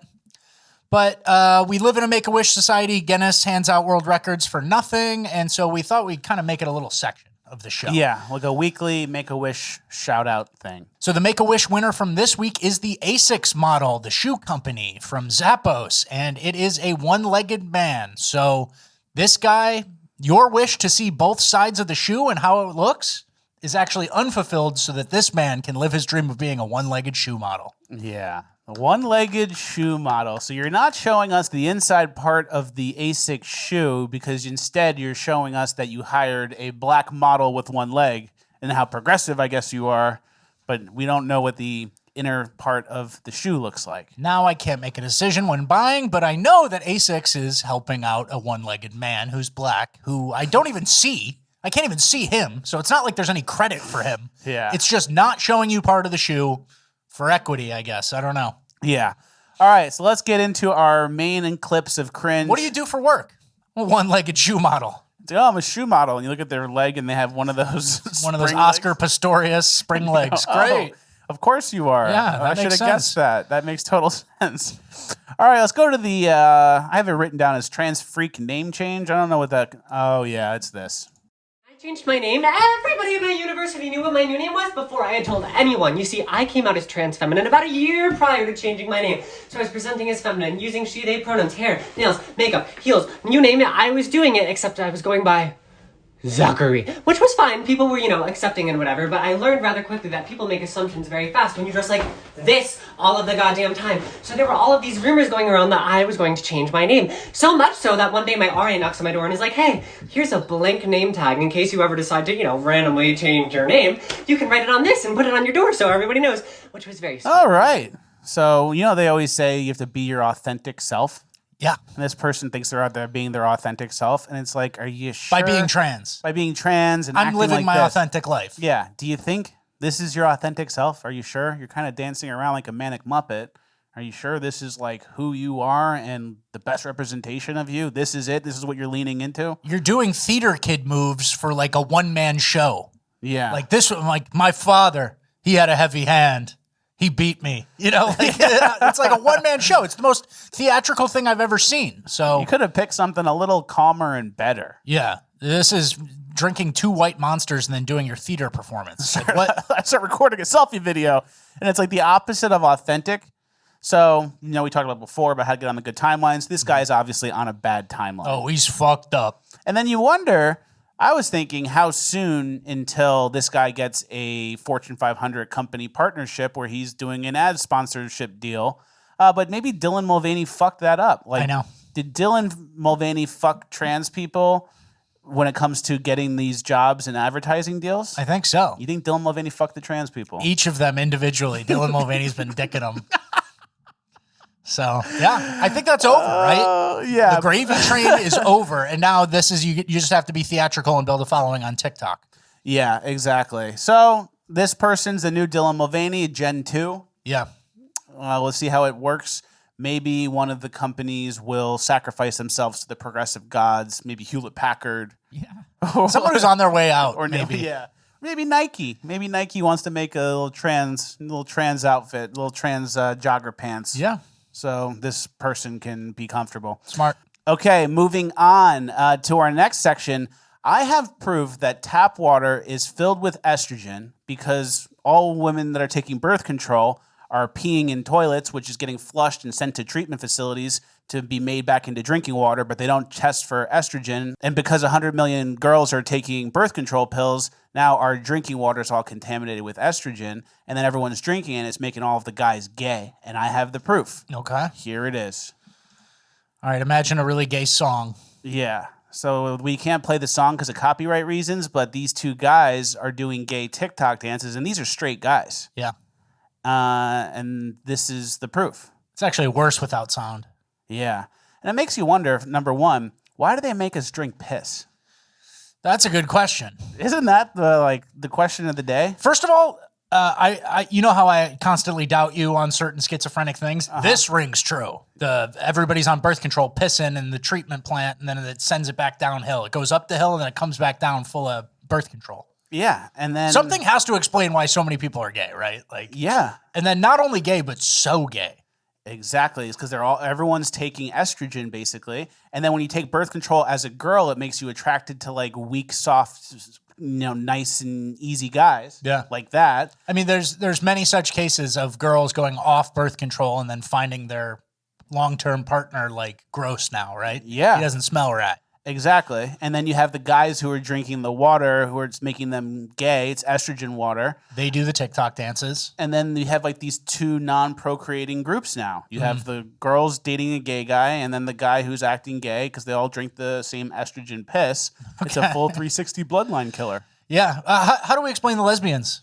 But we live in a Make-A-Wish society. Guinness hands out world records for nothing, and so we thought we'd kind of make it a little section of the show. Yeah, like a weekly Make-A-Wish shout-out thing. So the Make-A-Wish winner from this week is the Asics model, the shoe company from Zappos, and it is a one-legged man. So this guy, your wish to see both sides of the shoe and how it looks is actually unfulfilled so that this man can live his dream of being a one-legged shoe model. Yeah, a one-legged shoe model. So you're not showing us the inside part of the Asics shoe because instead you're showing us that you hired a black model with one leg and how progressive I guess you are, but we don't know what the inner part of the shoe looks like. Now I can't make a decision when buying, but I know that Asics is helping out a one-legged man who's black, who I don't even see. I can't even see him, so it's not like there's any credit for him. Yeah. It's just not showing you part of the shoe. For equity, I guess. I don't know. Yeah. All right, so let's get into our main clips of cringe. What do you do for work? One-legged shoe model. Oh, I'm a shoe model, and you look at their leg, and they have one of those Oscar Pistorius spring legs. Great. Of course you are. Yeah, I should have guessed that. That makes total sense. All right, let's go to the, I have it written down as trans freak name change. I don't know what that, oh yeah, it's this. I changed my name. Everybody at my university knew what my new name was before I had told anyone. You see, I came out as trans feminine about a year prior to changing my name. So I was presenting as feminine, using she, they pronouns, hair, nails, makeup, heels, you name it, I was doing it, except I was going by Zachary, which was fine. People were, accepting and whatever, but I learned rather quickly that people make assumptions very fast when you dress like this all of the goddamn time. So there were all of these rumors going around that I was going to change my name. So much so that one day my RA knocks on my door and is like, hey, here's a blank name tag in case you ever decide to, randomly change your name. You can write it on this and put it on your door so everybody knows, which was very sweet. All right. So, they always say you have to be your authentic self. Yeah. And this person thinks they're out there being their authentic self. And it's like, are you sure? By being trans. By being trans and I'm acting living like my this. authentic life. Yeah. Do you think this is your authentic self? Are you sure? You're kind of dancing around like a manic Muppet. Are you sure this is like who you are and the best representation of you? This is it? This is what you're leaning into? You're doing theater kid moves for like a one-man show. Yeah. Like this, like my father, he had a heavy hand. He beat me. It's like a one-man show. It's the most theatrical thing I've ever seen. So you could have picked something a little calmer and better. Yeah. This is drinking 2 white monsters and then doing your theater performance. Like what? I start recording a selfie video, and it's like the opposite of authentic. So, we talked about before about how to get on the good timelines. This guy is obviously on a bad timeline. Oh, he's fucked up. And then you wonder, I was thinking how soon until this guy gets a Fortune 500 company partnership where he's doing an ad sponsorship deal. But maybe Dylan Mulvaney fucked that up. Like, I know. Did Dylan Mulvaney fuck trans people when it comes to getting these jobs and advertising deals? I think so. You think Dylan Mulvaney fucked the trans people? Each of them individually. Dylan Mulvaney's been dicking them. So, yeah, I think that's over, right? Yeah. The gravy train is over, and now this is, you just have to be theatrical and build a following on TikTok. Yeah, exactly. So, this person's the new Dylan Mulvaney, Gen 2. Yeah. We'll see how it works. Maybe one of the companies will sacrifice themselves to the progressive gods, maybe Hewlett-Packard. Yeah. Someone who's on their way out, or maybe. Yeah. Maybe Nike. Maybe Nike wants to make a little trans outfit, little trans jogger pants. Yeah. So this person can be comfortable. Smart. Okay, moving on to our next section. I have proof that tap water is filled with estrogen because all women that are taking birth control are peeing in toilets, which is getting flushed and sent to treatment facilities to be made back into drinking water, but they don't test for estrogen. And because 100 million girls are taking birth control pills, now our drinking water is all contaminated with estrogen, and then everyone's drinking it, and it's making all of the guys gay. And I have the proof. Okay. Here it is. All right, imagine a really gay song. Yeah. So we can't play the song because of copyright reasons, but these two guys are doing gay TikTok dances, and these are straight guys. Yeah. And this is the proof. It's actually worse without sound. Yeah. And it makes you wonder, number one, why do they make us drink piss? That's a good question. Isn't that the question of the day? First of all, I you know how I constantly doubt you on certain schizophrenic things? Uh-huh. This rings true. Everybody's on birth control pissing in the treatment plant, and then it sends it back downhill. It goes up the hill, and then it comes back down full of birth control. Yeah, and then something has to explain why so many people are gay, right? Like, yeah, and then not only gay, but so gay. Exactly. It's because everyone's taking estrogen basically, and then when you take birth control as a girl, it makes you attracted to like weak, soft, nice and easy guys. Yeah, like that. I mean, there's many such cases of girls going off birth control and then finding their long-term partner like gross now, right? Yeah, he doesn't smell right. Exactly. And then you have the guys who are drinking the water, who are it's making them gay. It's estrogen water. They do the TikTok dances. And then you have like these two non-procreating groups now. You have the girls dating a gay guy and then the guy who's acting gay because they all drink the same estrogen piss. Okay. It's a full 360 bloodline killer. Yeah. How do we explain the lesbians?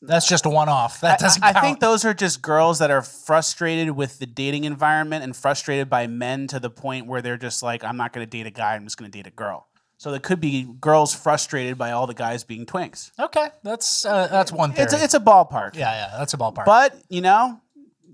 That's just a one-off. That doesn't count. I think those are just girls that are frustrated with the dating environment and frustrated by men to the point where they're just like, I'm not going to date a guy, I'm just going to date a girl. So it could be girls frustrated by all the guys being twinks. Okay, that's one theory. It's a ballpark. Yeah, that's a ballpark. But,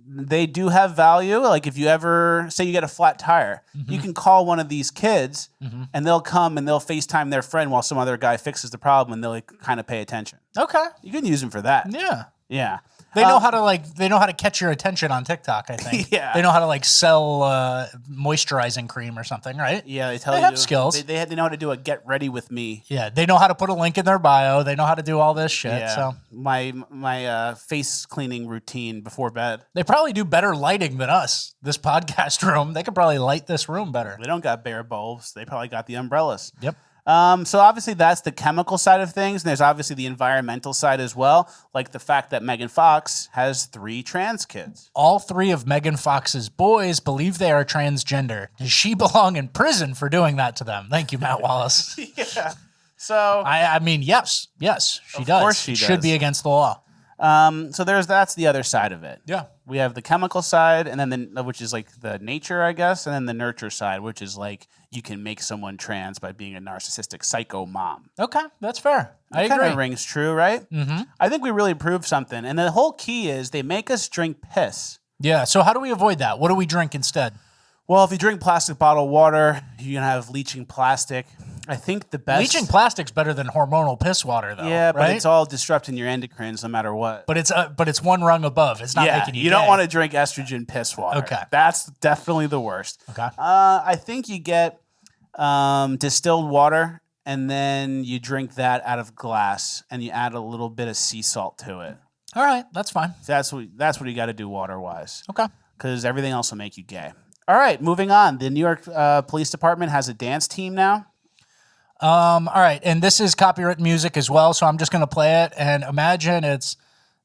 they do have value. Like if you ever say you get a flat tire, you can call one of these kids and they'll come and they'll FaceTime their friend while some other guy fixes the problem and they'll kind of pay attention. Okay. You can use them for that. Yeah. Yeah. They know how to catch your attention on TikTok, I think. Yeah. They know how to sell moisturizing cream or something, right? Yeah, they have skills. They know how to do a get ready with me. Yeah, they know how to put a link in their bio. They know how to do all this shit. Yeah. So My face cleaning routine before bed. they probably do better lighting than us. This podcast room, they could probably light this room better. They don't got bare bulbs. They probably got the umbrellas. Yep. So obviously that's the chemical side of things, and there's obviously the environmental side as well, like the fact that Megan Fox has 3 trans kids. All 3 of Megan Fox's boys believe they are transgender. Does she belong in prison for doing that to them? Thank you, Matt Wallace. Yeah. So I mean, yes, she does. Of course she It does. should be against the law. So that's the other side of it. Yeah. We have the chemical side, and then which is like the nature, I guess, and then the nurture side, which is like you can make someone trans by being a narcissistic psycho mom. Okay, that's fair. I That kind agree. of rings true, right? Mm-hmm. I think we really proved something, and the whole key is they make us drink piss. Yeah. So how do we avoid that? What do we drink instead? Well, if you drink plastic bottled water, you're gonna have leaching plastic. I think the best Leaching plastic's better than hormonal piss water, though. Yeah, but right? it's all disrupting your endocrines no matter what. But it's one rung above. It's not making you. You don't gay. want to drink estrogen piss water. Okay. That's definitely the worst. Okay. I think you get distilled water, and then you drink that out of glass, and you add a little bit of sea salt to it. All right, that's fine. That's what you got to do water wise. Okay. Because everything else will make you gay. All right, moving on. The New York Police Department has a dance team now. All right, and this is copyright music as well, so I'm just gonna play it and imagine isn't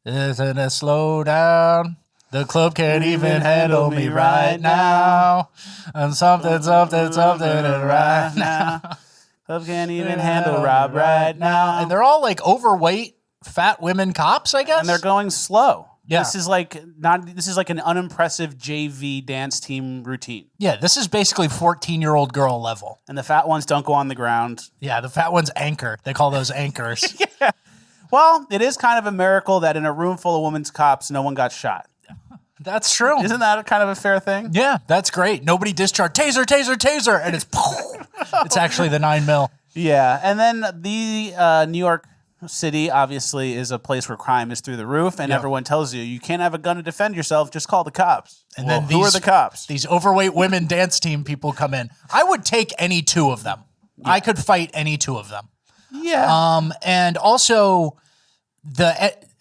it slow down? The club can't even handle me right now. And something right now. Club can't even handle Rob right now. And they're all like overweight, fat women cops, I guess. And they're going slow. Yeah. This is like an unimpressive JV dance team routine. Yeah, this is basically 14-year-old girl level. And the fat ones don't go on the ground. Yeah, the fat ones anchor. They call those anchors. Yeah. Well, it is kind of a miracle that in a room full of women's cops, no one got shot. That's true. Isn't that kind of a fair thing? Yeah, that's great. Nobody discharged. Taser, taser, taser. And it's actually the 9mm. Yeah. And then the New York City obviously is a place where crime is through the roof, and everyone tells you can't have a gun to defend yourself, just call the cops. And well, then who are the cops? These overweight women dance team people come in. I would take any 2 of them. Yeah. I could fight any 2 of them. Yeah. And also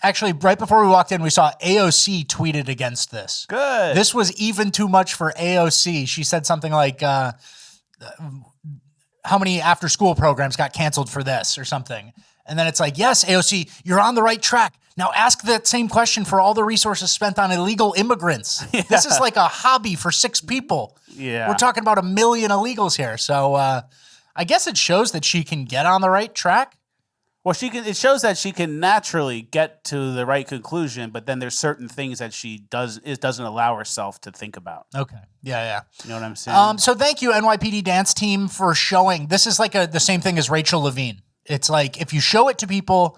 actually right before we walked in, we saw AOC tweeted against this. Good. This was even too much for AOC. She said something like, how many after school programs got canceled for this or something. And then it's like, yes, AOC, you're on the right track. Now ask that same question for all the resources spent on illegal immigrants. Yeah. This is like a hobby for 6 people. Yeah. We're talking about 1 million illegals here. So I guess it shows that she can get on the right track. Well, it shows that she can naturally get to the right conclusion, but then there's certain things that she doesn't allow herself to think about. Okay. Yeah. You know what I'm saying? So thank you, NYPD dance team, for showing. This is like the same thing as Rachel Levine. It's like if you show it to people,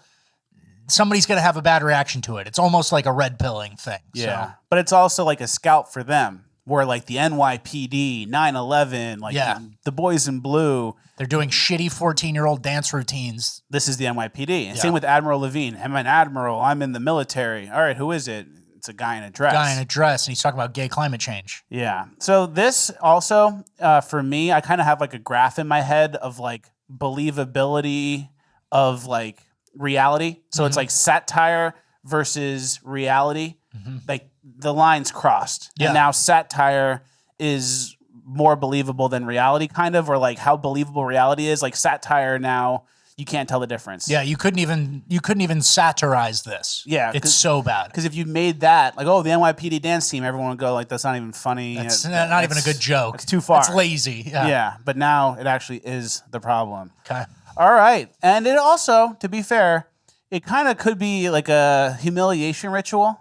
somebody's going to have a bad reaction to it. It's almost like a red pilling thing. Yeah. So. But it's also like a scalp for them, where like the NYPD, 9/11, like the Boys in Blue. They're doing shitty 14-year-old dance routines. This is the NYPD. And same with Admiral Levine. I'm an admiral. I'm in the military. All right, who is it? It's a guy in a dress. And he's talking about gay climate change. Yeah. So this also, for me, I kind of have like a graph in my head of like believability of like reality. So it's like satire versus reality. Like the lines crossed. Yeah. And now satire is more believable than reality, kind of, or like how believable reality is. Like satire now, you can't tell the difference. Yeah, you couldn't even satirize this. Yeah, it's so bad. Because if you made that like, oh, the NYPD dance team, everyone would go like, that's not even funny. That's not even a good joke. It's too far. It's lazy. Yeah, but now it actually is the problem. Okay. All right, and it also, to be fair, it kind of could be like a humiliation ritual.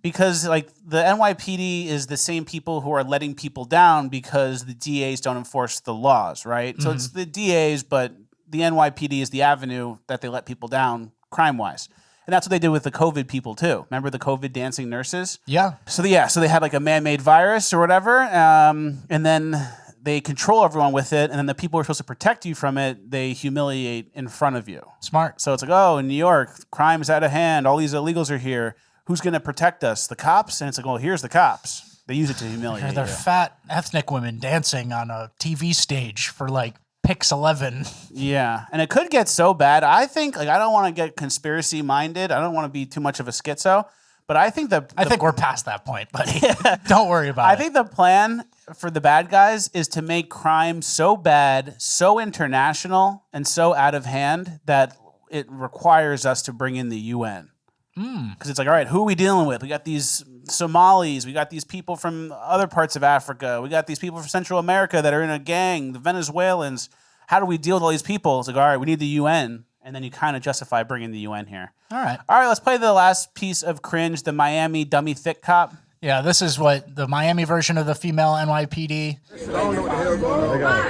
Because like the NYPD is the same people who are letting people down because the DAs don't enforce the laws, right? So it's the DAs, but the NYPD is the avenue that they let people down crime-wise. And that's what they did with the COVID people too. Remember the COVID dancing nurses? Yeah. So they had like a man-made virus or whatever, and then they control everyone with it, and then the people who are supposed to protect you from it, they humiliate in front of you. Smart. So it's like, oh, in New York, crime is out of hand. All these illegals are here. Who's going to protect us? The cops? And it's like, well, here's the cops. They use it to humiliate They're you. fat ethnic women dancing on a TV stage for like Pix 11. Yeah, and it could get so bad. I think, like, I don't want to get conspiracy minded. I don't want to be too much of a schizo, but I think I think we're past that point, buddy. Don't worry about it. I think the plan for the bad guys is to make crime so bad, so international, and so out of hand that it requires us to bring in the UN. Because it's like, all right, who are we dealing with? We got these Somalis. We got these people from other parts of Africa. We got these people from Central America that are in a gang, the Venezuelans. How do we deal with all these people? It's like, all right, we need the UN. And then you kind of justify bringing the UN here. All right. All right, let's play the last piece of Cringe, the Miami dummy thick cop. Yeah, this is what the Miami version of the female NYPD.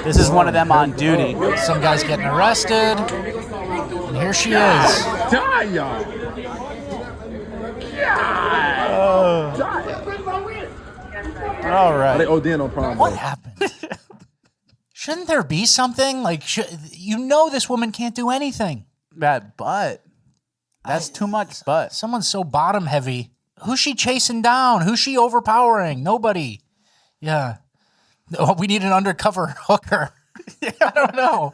This is one of them on duty. Some guy's getting arrested. And here she is. Die, y'all. All right. They OD'ing on prom. What happened? Shouldn't there be something? Like, this woman can't do anything. That butt. That's too much butt. Someone's so bottom heavy. Who's she chasing down? Who's she overpowering? Nobody. Yeah. Oh, we need an undercover hooker. I don't know.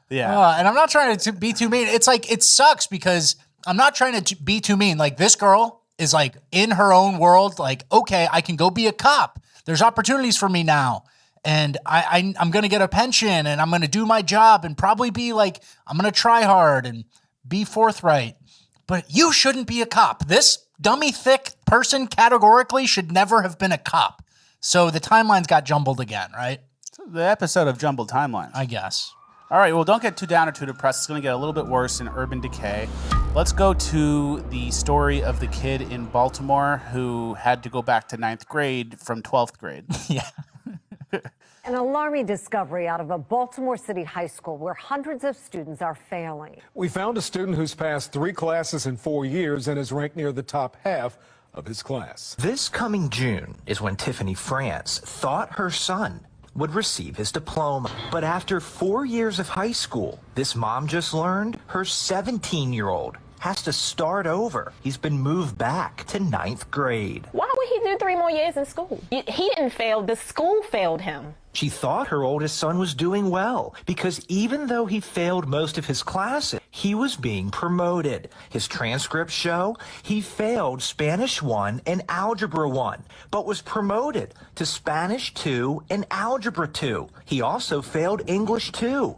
Yeah. And I'm not trying to be too mean. It's like, it sucks because I'm not trying to be too mean. Like, this girl is like in her own world. Like, okay, I can go be a cop. There's opportunities for me now. And I'm going to get a pension and I'm going to do my job and probably be like, I'm going to try hard and be forthright. But you shouldn't be a cop. This dummy thick person categorically should never have been a cop. So the timelines got jumbled again, right? The episode of Jumbled Timelines. I guess. All right, well, don't get too down or too depressed. It's going to get a little bit worse in Urban Decay. Let's go to the story of the kid in Baltimore who had to go back to 9th grade from 12th grade. Yeah. An alarming discovery out of a Baltimore City high school where hundreds of students are failing. We found a student who's passed 3 classes in 4 years and is ranked near the top half of his class. This coming June is when Tiffany France thought her son would receive his diploma. But after 4 years of high school, this mom just learned her 17-year-old has to start over. He's been moved back to 9th grade. Why would he do 3 more years in school? He didn't fail. The school failed him. She thought her oldest son was doing well because even though he failed most of his classes, he was being promoted. His transcripts show he failed Spanish 1 and Algebra 1, but was promoted to Spanish 2 and Algebra 2. He also failed English 2,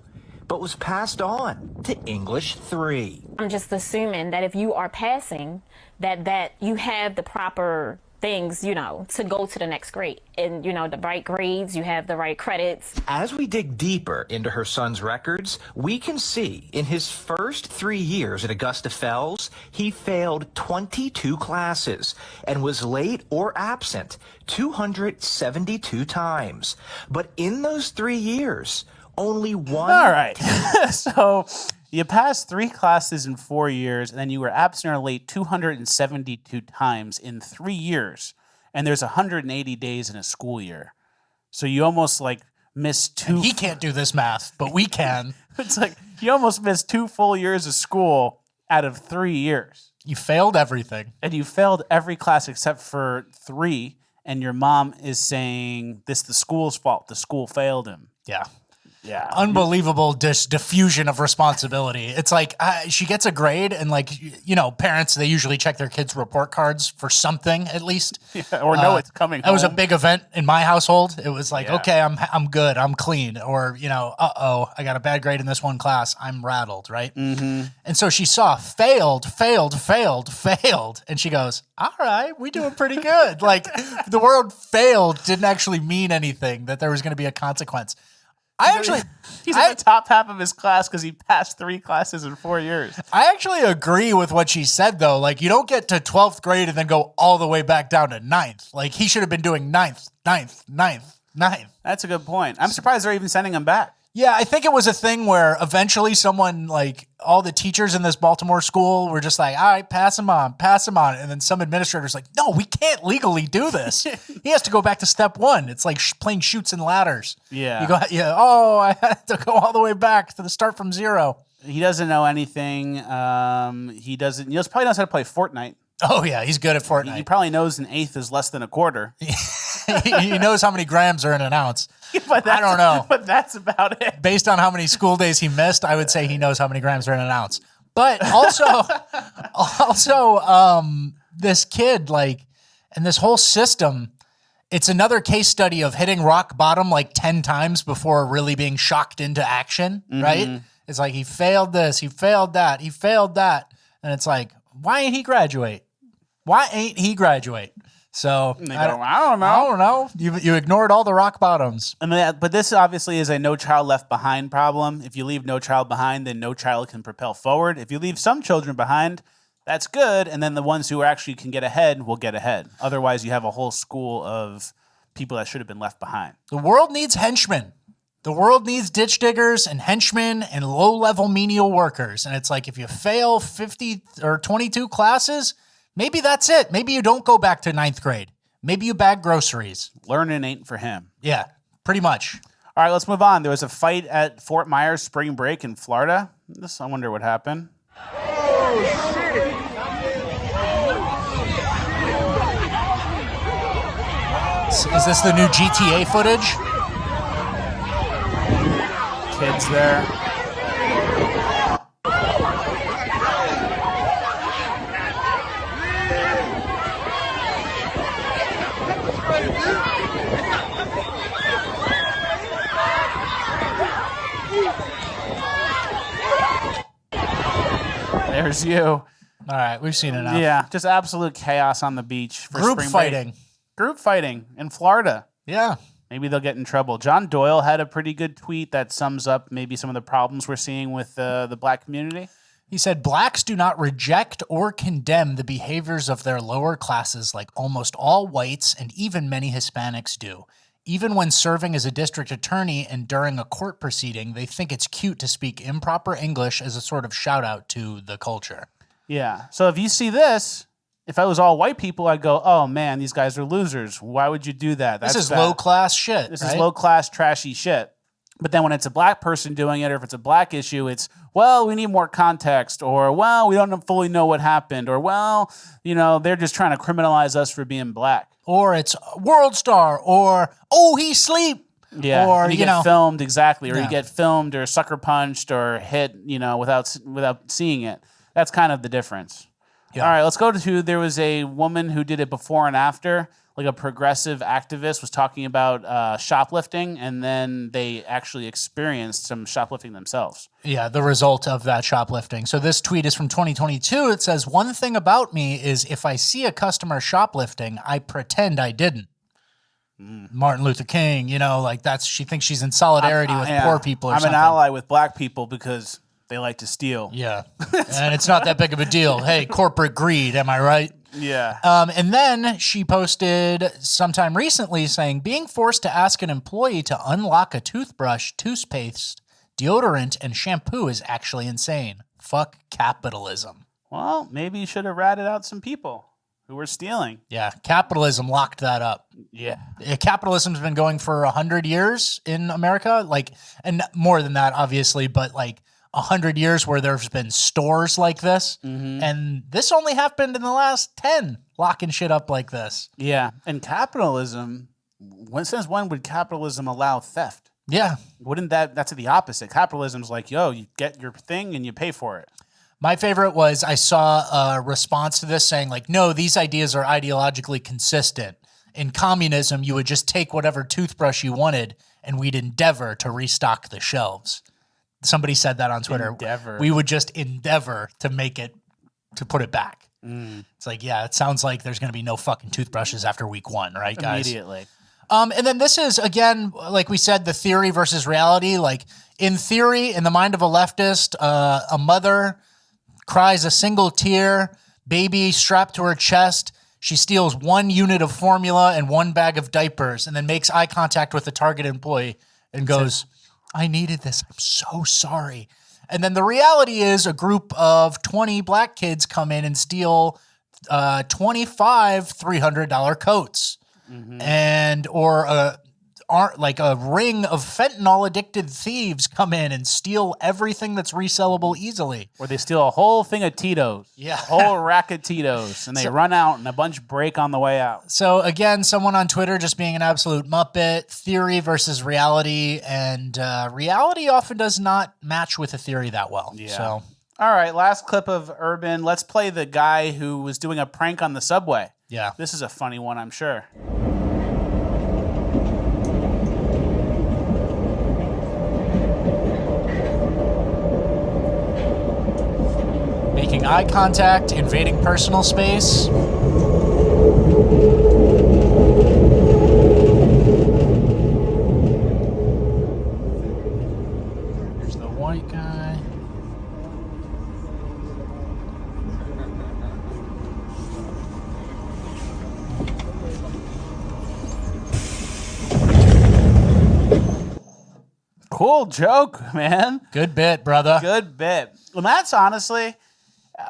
but was passed on to English 3. I'm just assuming that if you are passing, that you have the proper things, to go to the next grade. And, the right grades, you have the right credits. As we dig deeper into her son's records, we can see in his first 3 years at Augusta Fells, he failed 22 classes and was late or absent 272 times. But in those 3 years, only one. All right. So you passed 3 classes in 4 years, and then you were absent or late 272 times in 3 years. And there's 180 days in a school year. So you almost like missed 2. And he can't do this math, but we can. It's like you almost missed 2 full years of school out of 3 years. You failed everything. And you failed every class except for 3. And your mom is saying this is the school's fault. The school failed him. Yeah. Yeah. Unbelievable diffusion of responsibility. It's like she gets a grade and parents, they usually check their kids' report cards for something at least. Yeah, or know it's coming That was a home. big event in my household. It was like, Yeah. okay, I'm good. I'm clean. Or, I got a bad grade in this one class. I'm rattled, right? Mm-hmm. And so she saw failed. And she goes, all right, we doing pretty good. Like the word failed didn't actually mean anything, that there was going to be a consequence. He's in the top half of his class because he passed 3 classes in 4 years. I actually agree with what she said, though. Like, you don't get to 12th grade and then go all the way back down to 9th. Like, he should have been doing 9th. That's a good point. I'm surprised they're even sending him back. Yeah, I think it was a thing where eventually someone, like, all the teachers in this Baltimore school were just like, all right, pass him on. And then some administrator's like, no, we can't legally do this. He has to go back to step 1. It's like playing Chutes and Ladders. Yeah. You go, I had to go all the way back to the start from 0. He doesn't know anything. He probably knows how to play Fortnite. Oh, yeah, he's good at Fortnite. He probably knows an eighth is less than a quarter. He knows how many grams are in an ounce. I don't know. But that's about it. Based on how many school days he missed, I would say he knows how many grams are in an ounce. But also, this kid, like, and this whole system, it's another case study of hitting rock bottom like 10 times before really being shocked into action, right? It's like, he failed this, he failed that, he failed that. And it's like, why ain't he graduate? So I don't know. You ignored all the rock bottoms. But this obviously is a No Child Left Behind problem. If you leave no child behind, then no child can propel forward. If you leave some children behind, that's good. And then the ones who actually can get ahead will get ahead. Otherwise, you have a whole school of people that should have been left behind. The world needs henchmen. The world needs ditch diggers and henchmen and low-level menial workers. And it's like, if you fail 50 or 22 classes, maybe that's it. Maybe you don't go back to 9th grade. Maybe you bag groceries. Learning ain't for him. Yeah, pretty much. All right, let's move on. There was a fight at Fort Myers spring break in Florida. I wonder what happened. Oh, shit. Is this the new GTA footage? Kids there. There's you. All right, we've seen enough. Yeah, just absolute chaos on the beach for Group spring fighting. break. Group fighting in Florida. Yeah. Maybe they'll get in trouble. John Doyle had a pretty good tweet that sums up maybe some of the problems we're seeing with the black community. He said, blacks do not reject or condemn the behaviors of their lower classes like almost all whites and even many Hispanics do. Even when serving as a district attorney and during a court proceeding, they think it's cute to speak improper English as a sort of shout out to the culture. Yeah. So if you see this, if I was all white people, I'd go, oh man, these guys are losers. Why would you do that? This is low class shit. This is low class, trashy shit. But then when it's a black person doing it, or if it's a black issue, it's, well, we need more context, or, well, we don't fully know what happened, or, well, they're just trying to criminalize us for being black. Or it's World Star, or, oh, he sleep. Yeah, or and you get filmed, exactly, or you get filmed or sucker punched or hit, without seeing it. That's kind of the difference. Yeah. All right, let's go to, there was a woman who did it before and after, like a progressive activist was talking about shoplifting, and then they actually experienced some shoplifting themselves. Yeah, the result of that shoplifting. So this tweet is from 2022. It says, one thing about me is if I see a customer shoplifting, I pretend I didn't. Martin Luther King, she thinks she's in solidarity with poor people or I'm something. an ally with black people because they like to steal. Yeah. And it's not that big of a deal. Hey, corporate greed, am I right? Yeah. And then she posted sometime recently saying, being forced to ask an employee to unlock a toothbrush, toothpaste, deodorant, and shampoo is actually insane. Fuck capitalism. Well, maybe you should have ratted out some people who were stealing. Yeah, capitalism locked that up. Yeah. Capitalism's been going for 100 years in America, and more than that, obviously, but 100 years where there's been stores like this, and this only happened in the last 10, locking shit up like this. Yeah, and capitalism, since when would capitalism allow theft? Yeah. That's the opposite. Capitalism's like, yo, you get your thing and you pay for it. My favorite was I saw a response to this saying no, these ideas are ideologically consistent. In communism, you would just take whatever toothbrush you wanted and we'd endeavor to restock the shelves. Somebody said that on Twitter. Endeavor. We would just endeavor to to put it back. It's it sounds like there's going to be no fucking toothbrushes after week 1, right, guys? Immediately. And then this is, again, like we said, the theory versus reality. Like, in theory, in the mind of a leftist, a mother cries a single tear, baby strapped to her chest. She steals 1 unit of formula and 1 bag of diapers and then makes eye contact with the Target employee and goes, I needed this. I'm so sorry. And then the reality is a group of 20 black kids come in and steal 25 $300 coats and or a ring of fentanyl addicted thieves come in and steal everything that's resellable easily. Or they steal a whole thing of Tito's. Yeah. A whole rack of Tito's. And they run out and a bunch break on the way out. So again, someone on Twitter just being an absolute muppet, theory versus reality. And reality often does not match with a theory that well. Yeah. So, all right, last clip of Urban. Let's play the guy who was doing a prank on the subway. Yeah. This is a funny one, I'm sure. making eye contact, invading personal space. There's the white guy. Cool joke, man. Good bit, brother. Good bit. Well, that's honestly,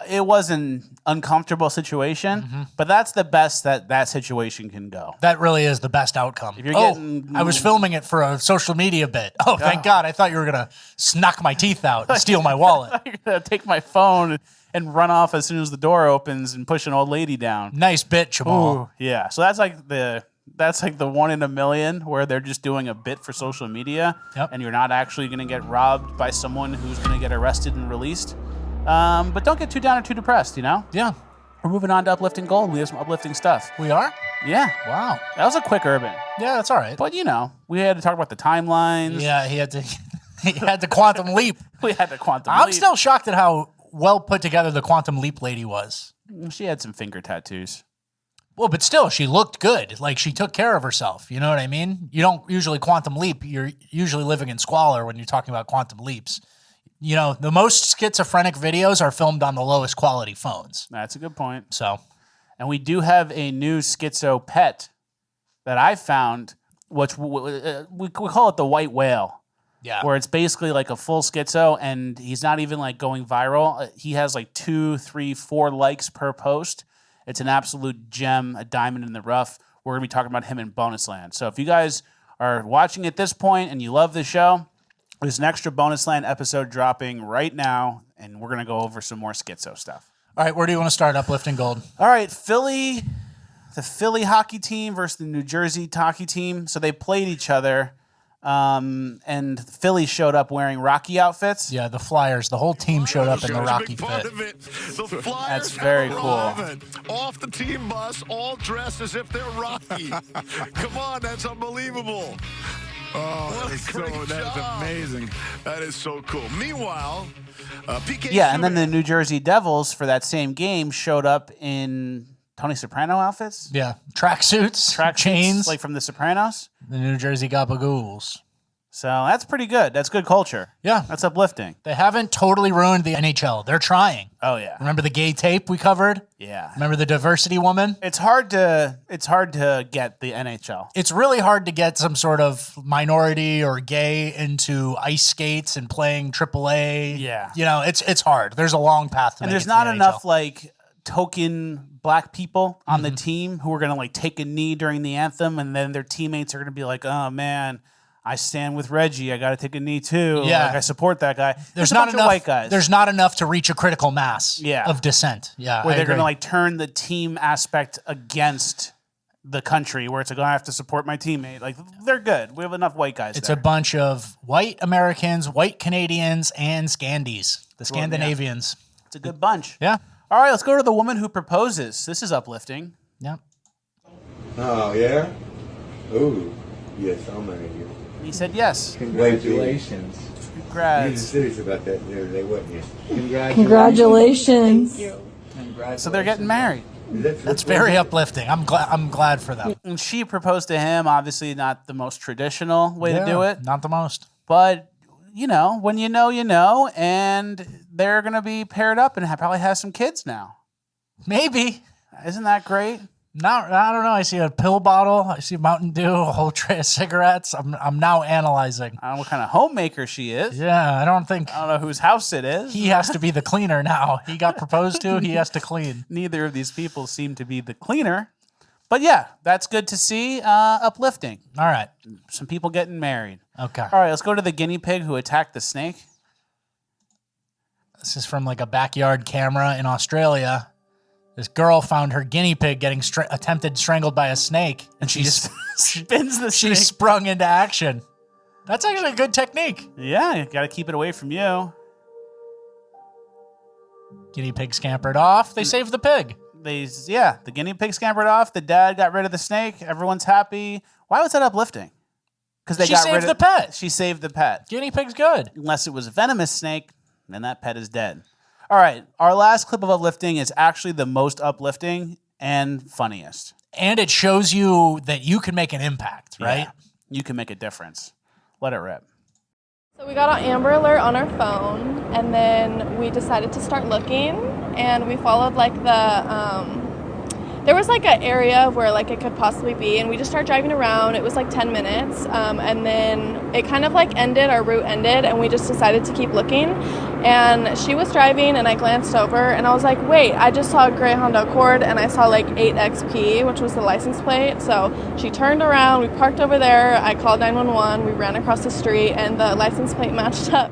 it was an uncomfortable situation, but that's the best that situation can go. That really is the best outcome. If you're getting, I was filming it for a social media bit. Oh, thank God. I thought you were going to knock my teeth out and steal my wallet. You're going to take my phone and run off as soon as the door opens and push an old lady down. Nice bit, Jamal. Ooh, yeah. So that's like the 1 in a million where they're just doing a bit for social media, and you're not actually going to get robbed by someone who's going to get arrested and released. But don't get too down or too depressed, you know? Yeah. We're moving on to Uplifting Gold. We have some uplifting stuff. We are? Yeah. Wow. That was a quick Urban. Yeah, that's all right. But, you know, we had to talk about the timelines. Yeah, he had to quantum leap. We had to quantum I'm leap. still shocked at how well put together the quantum leap lady was. She had some finger tattoos. Well, but still, she looked good. Like, she took care of herself. You know what I mean? You don't usually quantum leap. You're usually living in squalor when you're talking about quantum leaps. You know, the most schizophrenic videos are filmed on the lowest quality phones. That's a good point. So, and we do have a new schizo pet that I found, which we call it the white whale. Yeah. Where it's basically like a full schizo, and he's not even like going viral. He has like 2, 3, 4 likes per post. It's an absolute gem, a diamond in the rough. We're going to be talking about him in Bonus Land. So if you guys are watching at this point and you love the show, there's an extra Bonus Land episode dropping right now, and we're going to go over some more schizo stuff. All right, where do you want to start Uplifting Gold? All right, the Philly hockey team versus the New Jersey hockey team. So they played each other, and Philly showed up wearing Rocky outfits. Yeah, the Flyers. The whole team showed up in the Rocky fit. That's very cool. Off the team bus, all dressed as if they're Rocky. Come on, that's unbelievable. Oh, that's amazing. That is so cool. Meanwhile, PK. Yeah, and then the New Jersey Devils for that same game showed up in Tony Soprano outfits. Yeah, tracksuits, chains, like from The Sopranos. The New Jersey Gabagools. So that's pretty good. That's good culture. Yeah. That's uplifting. They haven't totally ruined the NHL. They're trying. Oh, yeah. Remember the gay tape we covered? Yeah. Remember the diversity woman? It's hard to get the NHL. It's really hard to get some sort of minority or gay into ice skates and playing AAA. Yeah. You know, it's hard. There's a long path to and make there's it to not the enough NHL. like token black people on the team who are going to like take a knee during the anthem, and then their teammates are going to be like, oh man, I stand with Reggie. I got to take a knee too. Yeah. Like, I support that guy. There's a not bunch enough of white guys. There's not enough to reach a critical mass of dissent. Yeah. Where I they're going to agree. like turn the team aspect against the country, where it's like, oh, I have to support my teammate. Like, they're good. We have enough white guys. It's there. a bunch of white Americans, white Canadians, and Scandies, the Scandinavians. It's a good bunch. Yeah. All right, let's go to the woman who proposes. This is uplifting. Yeah. Oh, yeah? Ooh, yes, I'll marry you. He said yes. Congratulations. Congrats. You were serious about that the other day, wasn't you? Congratulations. Thank you. So they're getting married. That's very uplifting. I'm glad for them. And she proposed to him, obviously not the most traditional way to do it. Not the most. But, you know, when you know, and they're going to be paired up and probably have some kids now. Maybe. Isn't that great? I don't know. I see a pill bottle. I see Mountain Dew, a whole tray of cigarettes. I'm now analyzing. I don't know what kind of homemaker she is. Yeah, I don't know whose house it is. He has to be the cleaner now. He got proposed to. He has to clean. Neither of these people seem to be the cleaner. But yeah, that's good to see. Uplifting. All right. Some people getting married. Okay. All right, let's go to the guinea pig who attacked the snake. This is from like a backyard camera in Australia. This girl found her guinea pig getting attempted strangled by a snake, and she just spins the snake. She sprung into action. That's actually a good technique. Yeah, you got to keep it away from you. Guinea pig scampered off. They saved the pig. The guinea pig scampered off. The dad got rid of the snake. Everyone's happy. Why was that uplifting? Because she saved the pet. She saved the pet. Guinea pig's good. Unless it was a venomous snake, then that pet is dead. All right, our last clip of uplifting is actually the most uplifting and funniest. And it shows you that you can make an impact, right? Yeah, you can make a difference. Let it rip. So we got an Amber Alert on our phone, and then we decided to start looking, and we followed like there was like an area where like it could possibly be, and we just started driving around. It was like 10 minutes, and then it kind of like ended, our route ended, and we just decided to keep looking. And she was driving, and I glanced over, and I was like, wait, I just saw a gray Honda Accord, and I saw like 8XP, which was the license plate. So she turned around, we parked over there, I called 911, we ran across the street, and the license plate matched up.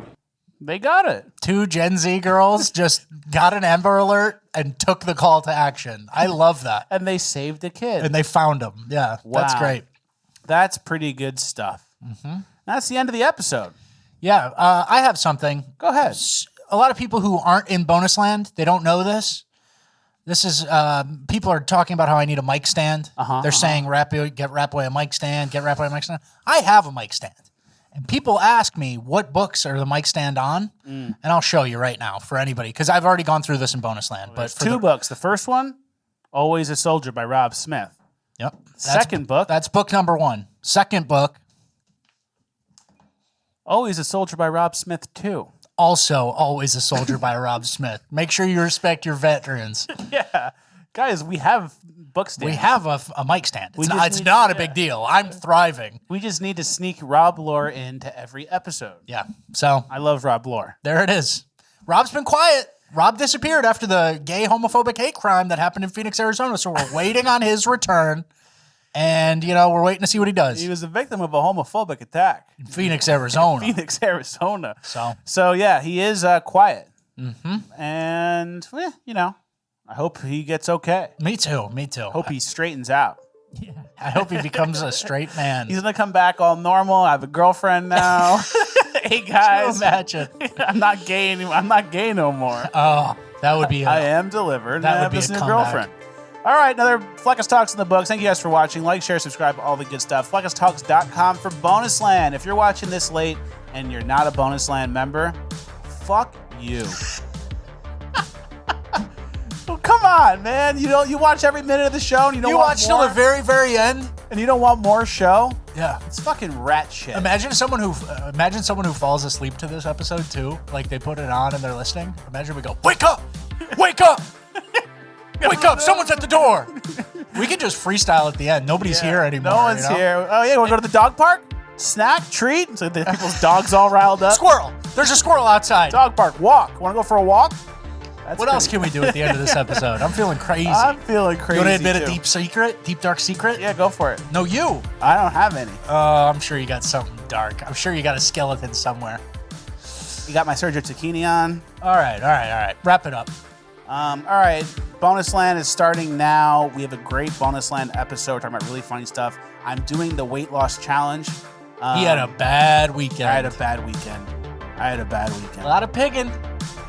They got it. 2 Gen Z girls just got an Amber Alert and took the call to action. I love that. And they saved a kid. And they found him. Yeah, wow. That's great. That's pretty good stuff. Mm-hmm. That's the end of the episode. Yeah, I have something. Go ahead. A lot of people who aren't in bonus land, they don't know this. This is, people are talking about how I need a mic stand. They're saying, get Rap Boy a mic stand, get Rap Boy a mic stand. I have a mic stand. And people ask me, what books are the mic stand on? And I'll show you right now for anybody, because I've already gone through this in bonus land. But for 2 books. The first one, Always a Soldier by Rob Smith. Yep. Second book. That's book number 1. Second book. Always a Soldier by Rob Smith 2. Also, Always a Soldier by Rob Smith. Make sure you respect your veterans. Yeah. Guys, we have book stands. We have a mic stand. It's not a big deal. I'm thriving. We just need to sneak Rob lore into every episode. Yeah. So I love Rob lore. There it is. Rob's been quiet. Rob disappeared after the gay homophobic hate crime that happened in Phoenix, Arizona. So we're waiting on his return. And, we're waiting to see what he does. He was a victim of a homophobic attack. In Phoenix, Arizona. Phoenix, Arizona. So yeah, he is quiet. Mm-hmm. And, I hope he gets okay. Me too. Hope he straightens out. Yeah. I hope he becomes a straight man. He's going to come back all normal. I have a girlfriend now. Hey, guys. Imagine. I'm not gay anymore. I'm not gay no more. Oh, that would be I am delivered. That and I would have be this a new comeback. girlfriend. All right, another Fleccas Talks in the books. Thank you guys for watching. Like, share, subscribe, all the good stuff. FleccasTalks.com for Bonus Land. If you're watching this late and you're not a Bonus Land member, fuck you. Well, come on, man. You watch every minute of the show and you don't want watch till more? the very, very end? And you don't want more show? Yeah. It's fucking rat shit. Imagine someone who falls asleep to this episode too. Like they put it on and they're listening. Imagine we go, wake up! Wake up! Wake up! Someone's at the door! We can just freestyle at the end. Nobody's here anymore. No one's here. Oh, yeah, you want to go to the dog park? Snack? Treat? So the people's dogs all riled up? Squirrel! There's a squirrel outside. Dog park. Walk. Want to go for a walk? What else can we do at the end of this episode? I'm feeling crazy. I'm feeling crazy. You want to admit a deep secret? Deep, dark secret? Yeah, go for it. No, you. I don't have any. I'm sure you got something dark. I'm sure you got a skeleton somewhere. You got my Sergio Tacchini on. All right. Wrap it up. All right. Bonus Land is starting now. We have a great Bonus Land episode talking about really funny stuff. I'm doing the weight loss challenge. He had a bad weekend. I had a bad weekend. A lot of pigging.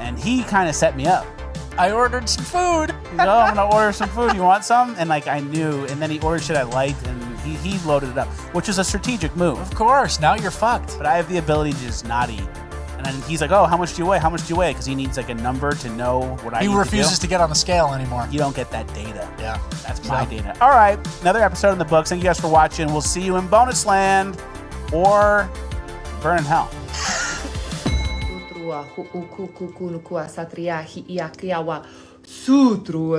And he kind of set me up. I ordered some food. I'm going to order some food. You want some? And I knew. And then he ordered shit I liked, and he loaded it up, which is a strategic move. Of course. Now you're fucked. But I have the ability to just not eat. And then he's like, oh, how much do you weigh? How much do you weigh? Because he needs like a number to know what I need to do. He refuses to get on the scale anymore. You don't get that data. Yeah. That's my data. All right. Another episode in the books. Thank you guys for watching. We'll see you in bonus land or burn in hell. Sutru